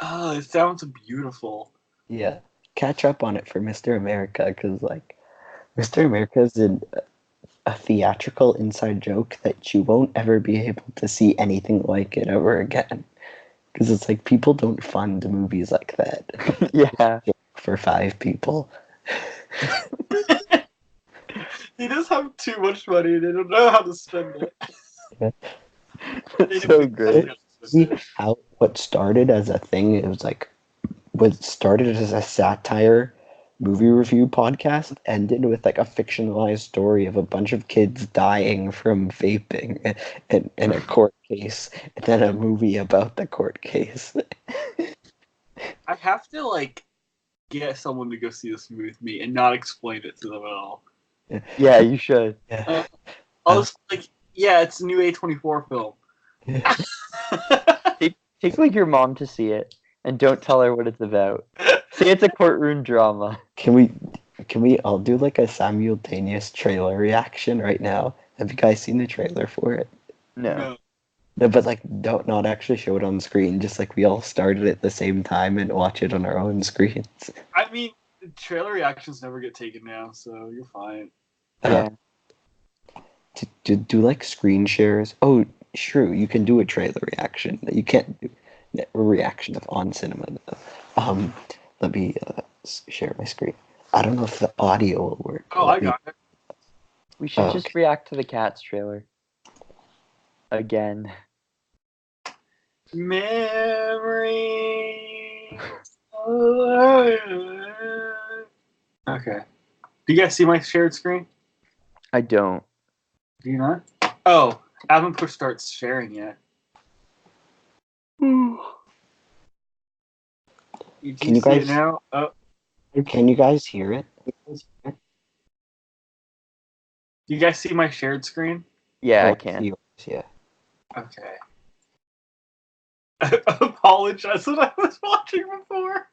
Oh, it sounds beautiful. Yeah, catch up on it for Mr. America because like Mr. America is a theatrical inside joke that you won't ever be able to see anything like it ever again. Because it's like people don't fund movies like that. Yeah. For 5 people. He does have too much money. They don't know how to spend it. So great. See how what started as a thing, it was like what started as a satire movie review podcast ended with like a fictionalized story of a bunch of kids dying from vaping in a court case, and then a movie about the court case. I have to like get someone to go see this movie with me and not explain it to them at all. Yeah, you should. I was like, yeah, it's a new A24 film. Take like your mom to see it, and don't tell her what it's about. Say it's a courtroom drama. Can we all do like a simultaneous trailer reaction right now? Have you guys seen the trailer for it? No. No, but like don't not actually show it on screen. Just like we all start it at the same time and watch it on our own screens. I mean, trailer reactions never get taken now, so you're fine. Yeah. To do like screen shares. Oh, true. You can do a trailer reaction. You can't do a reaction of on cinema though. Let me share my screen. I don't know if the audio will work. Oh, I got it. We should just react to the Cats trailer. Again. Memory. Okay. Do you guys see my shared screen? I don't. Do you not? Oh, I haven't pushed start sharing yet. Can you see guys it now? Oh. Can you guys hear it? Do you guys see my shared screen? Yeah, Oh, I can. see yours, yeah. Okay. I apologize that I was watching before.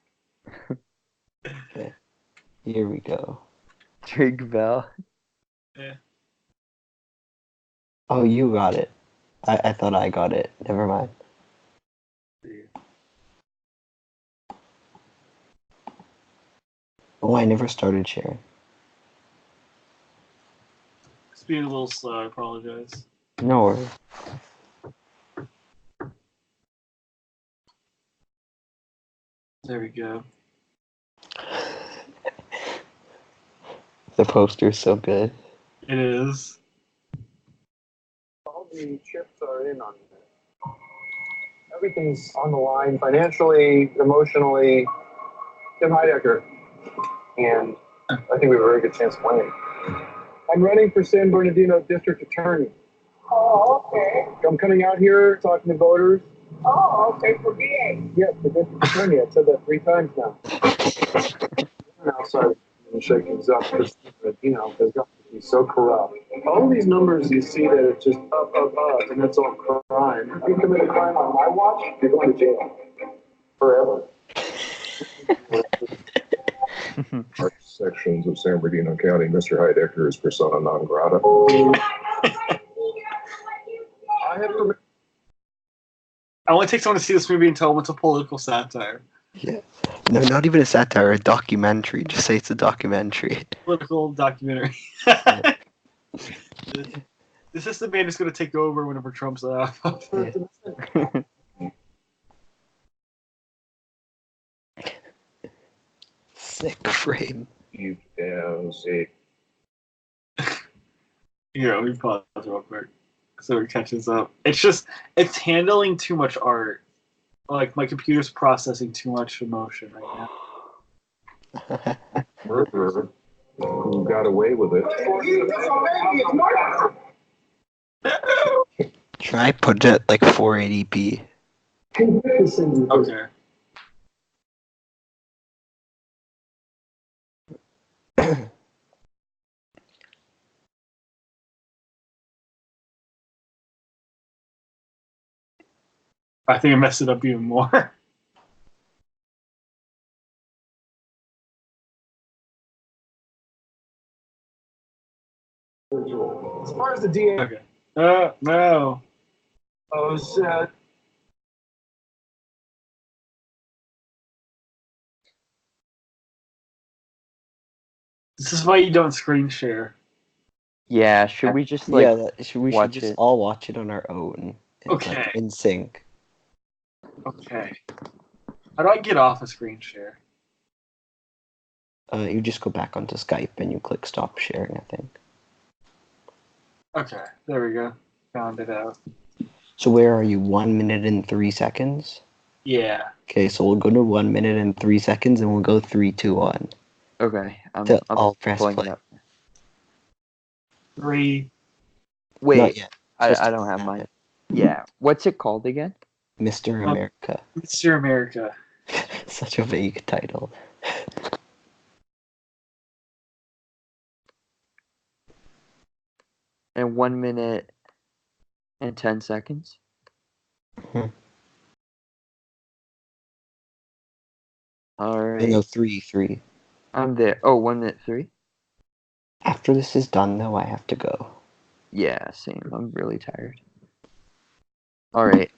Okay. Here we go. Trig Bell. Yeah. Oh, you got it. I thought I got it. Never mind. Oh, I never started sharing. It's being a little slow. I apologize. No worries. There we go. The poster's so good. It is. All the chips are in on it. Everything's on the line financially, emotionally. Tim Heidecker. And I think we have a very good chance of winning. I'm running for San Bernardino District Attorney. Oh, okay. I'm coming out here talking to voters. Oh, okay, for DA. Yes, the district attorney. I've said that 3 times now. Outside and shake things up because has got to be so corrupt. All these numbers you see that it's just up, and that's all crime. If you commit a crime on my watch, you're going to jail forever. Sections of San Bernardino County, Mr. Heidecker is persona non grata. I have to. I want to take someone to see this movie and tell them it's a political satire. Yeah. No, not even a satire, a documentary. Just say it's a documentary. Political documentary. This is the man who's going to take over whenever Trump's out. Sick frame. As a Here, let me pause real quick so it catches up. It's handling too much art. Like, my computer's processing too much emotion right now. murderer who got away with it. Try put it like 480p. Okay. I think I messed it up even more. As far as the DA, Okay. No. said, This is why you don't screen share. Yeah, should we just like we watch should just it? all watch it on our own. Okay. Like, in sync. Okay. How do I get off a screen share? You just go back onto Skype and you click stop sharing, I think. Okay, there we go. Found it out. So where are you? 1 minute and 3 seconds? Yeah. Okay, so we'll go to 1 minute and 3 seconds and we'll go 3, 2, 1. Okay, I'm I'll press pulling play. it up. 3. Wait, Not yet. I don't have mine. Yeah, what's it called again? Mr. America. Mr. America. Such a vague title. And 1 minute and 10 seconds. All No, right. 3. I'm there. Oh, 1 minute 3? After this is done, though, I have to go. Yeah, same. I'm really tired. All right.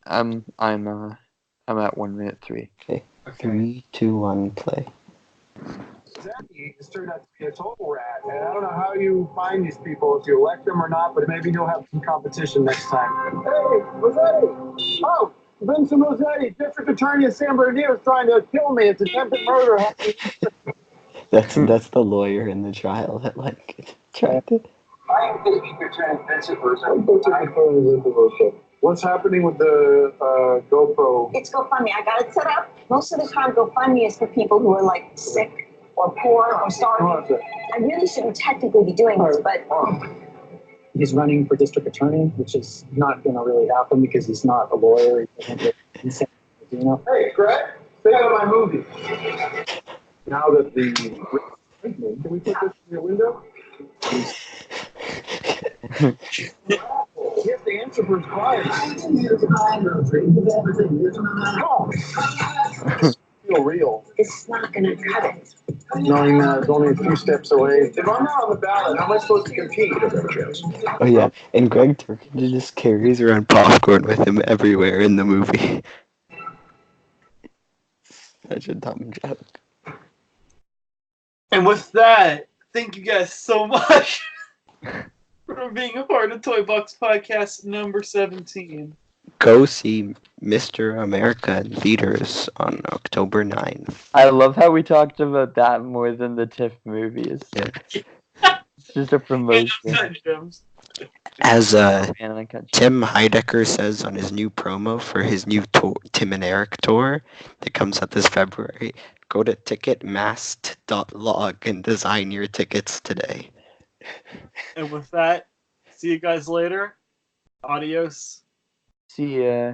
I'm at 1 minute 3. Okay. 3, 2, 1, play. Zach has turned out to be a total rat, and I don't know how you find these people, if you elect them or not, but maybe he'll have some competition next time. Hey, Rossetti! Oh, Vincent Rossetti, District Attorney of San Bernardino, is trying to kill me. It's attempted murder. That's the lawyer in the trial that tried to. I am District Attorney Vincent Rossetti. What's happening with the GoPro? It's GoFundMe. I got it set up. Most of the time, GoFundMe is for people who are like sick or poor or starving. I really shouldn't technically be doing this, but he's running for district attorney, which is not going to really happen because he's not a lawyer. Hey, Greg, say out of my movie. Now that can we put this in your window? He has to answer for his clients. Feel real. it's not going to cut it. Knowing that it's only a few steps away. If I'm not on the ballot, how am I supposed to compete? Oh yeah, and Greg Turkington just carries around popcorn with him everywhere in the movie. Such a dumb joke. And with that, thank you guys so much for being a part of Toyboxd podcast number 17. Go see Mr. America in theaters on October 9th. I love how we talked about that more than the TIFF movies. Yeah. It's just a promotion. As Man, Tim Heidecker says on his new promo for his new Tim and Eric tour that comes out this February, go to ticketmaster.log and design your tickets today. And with that, see you guys later. Adios. See ya.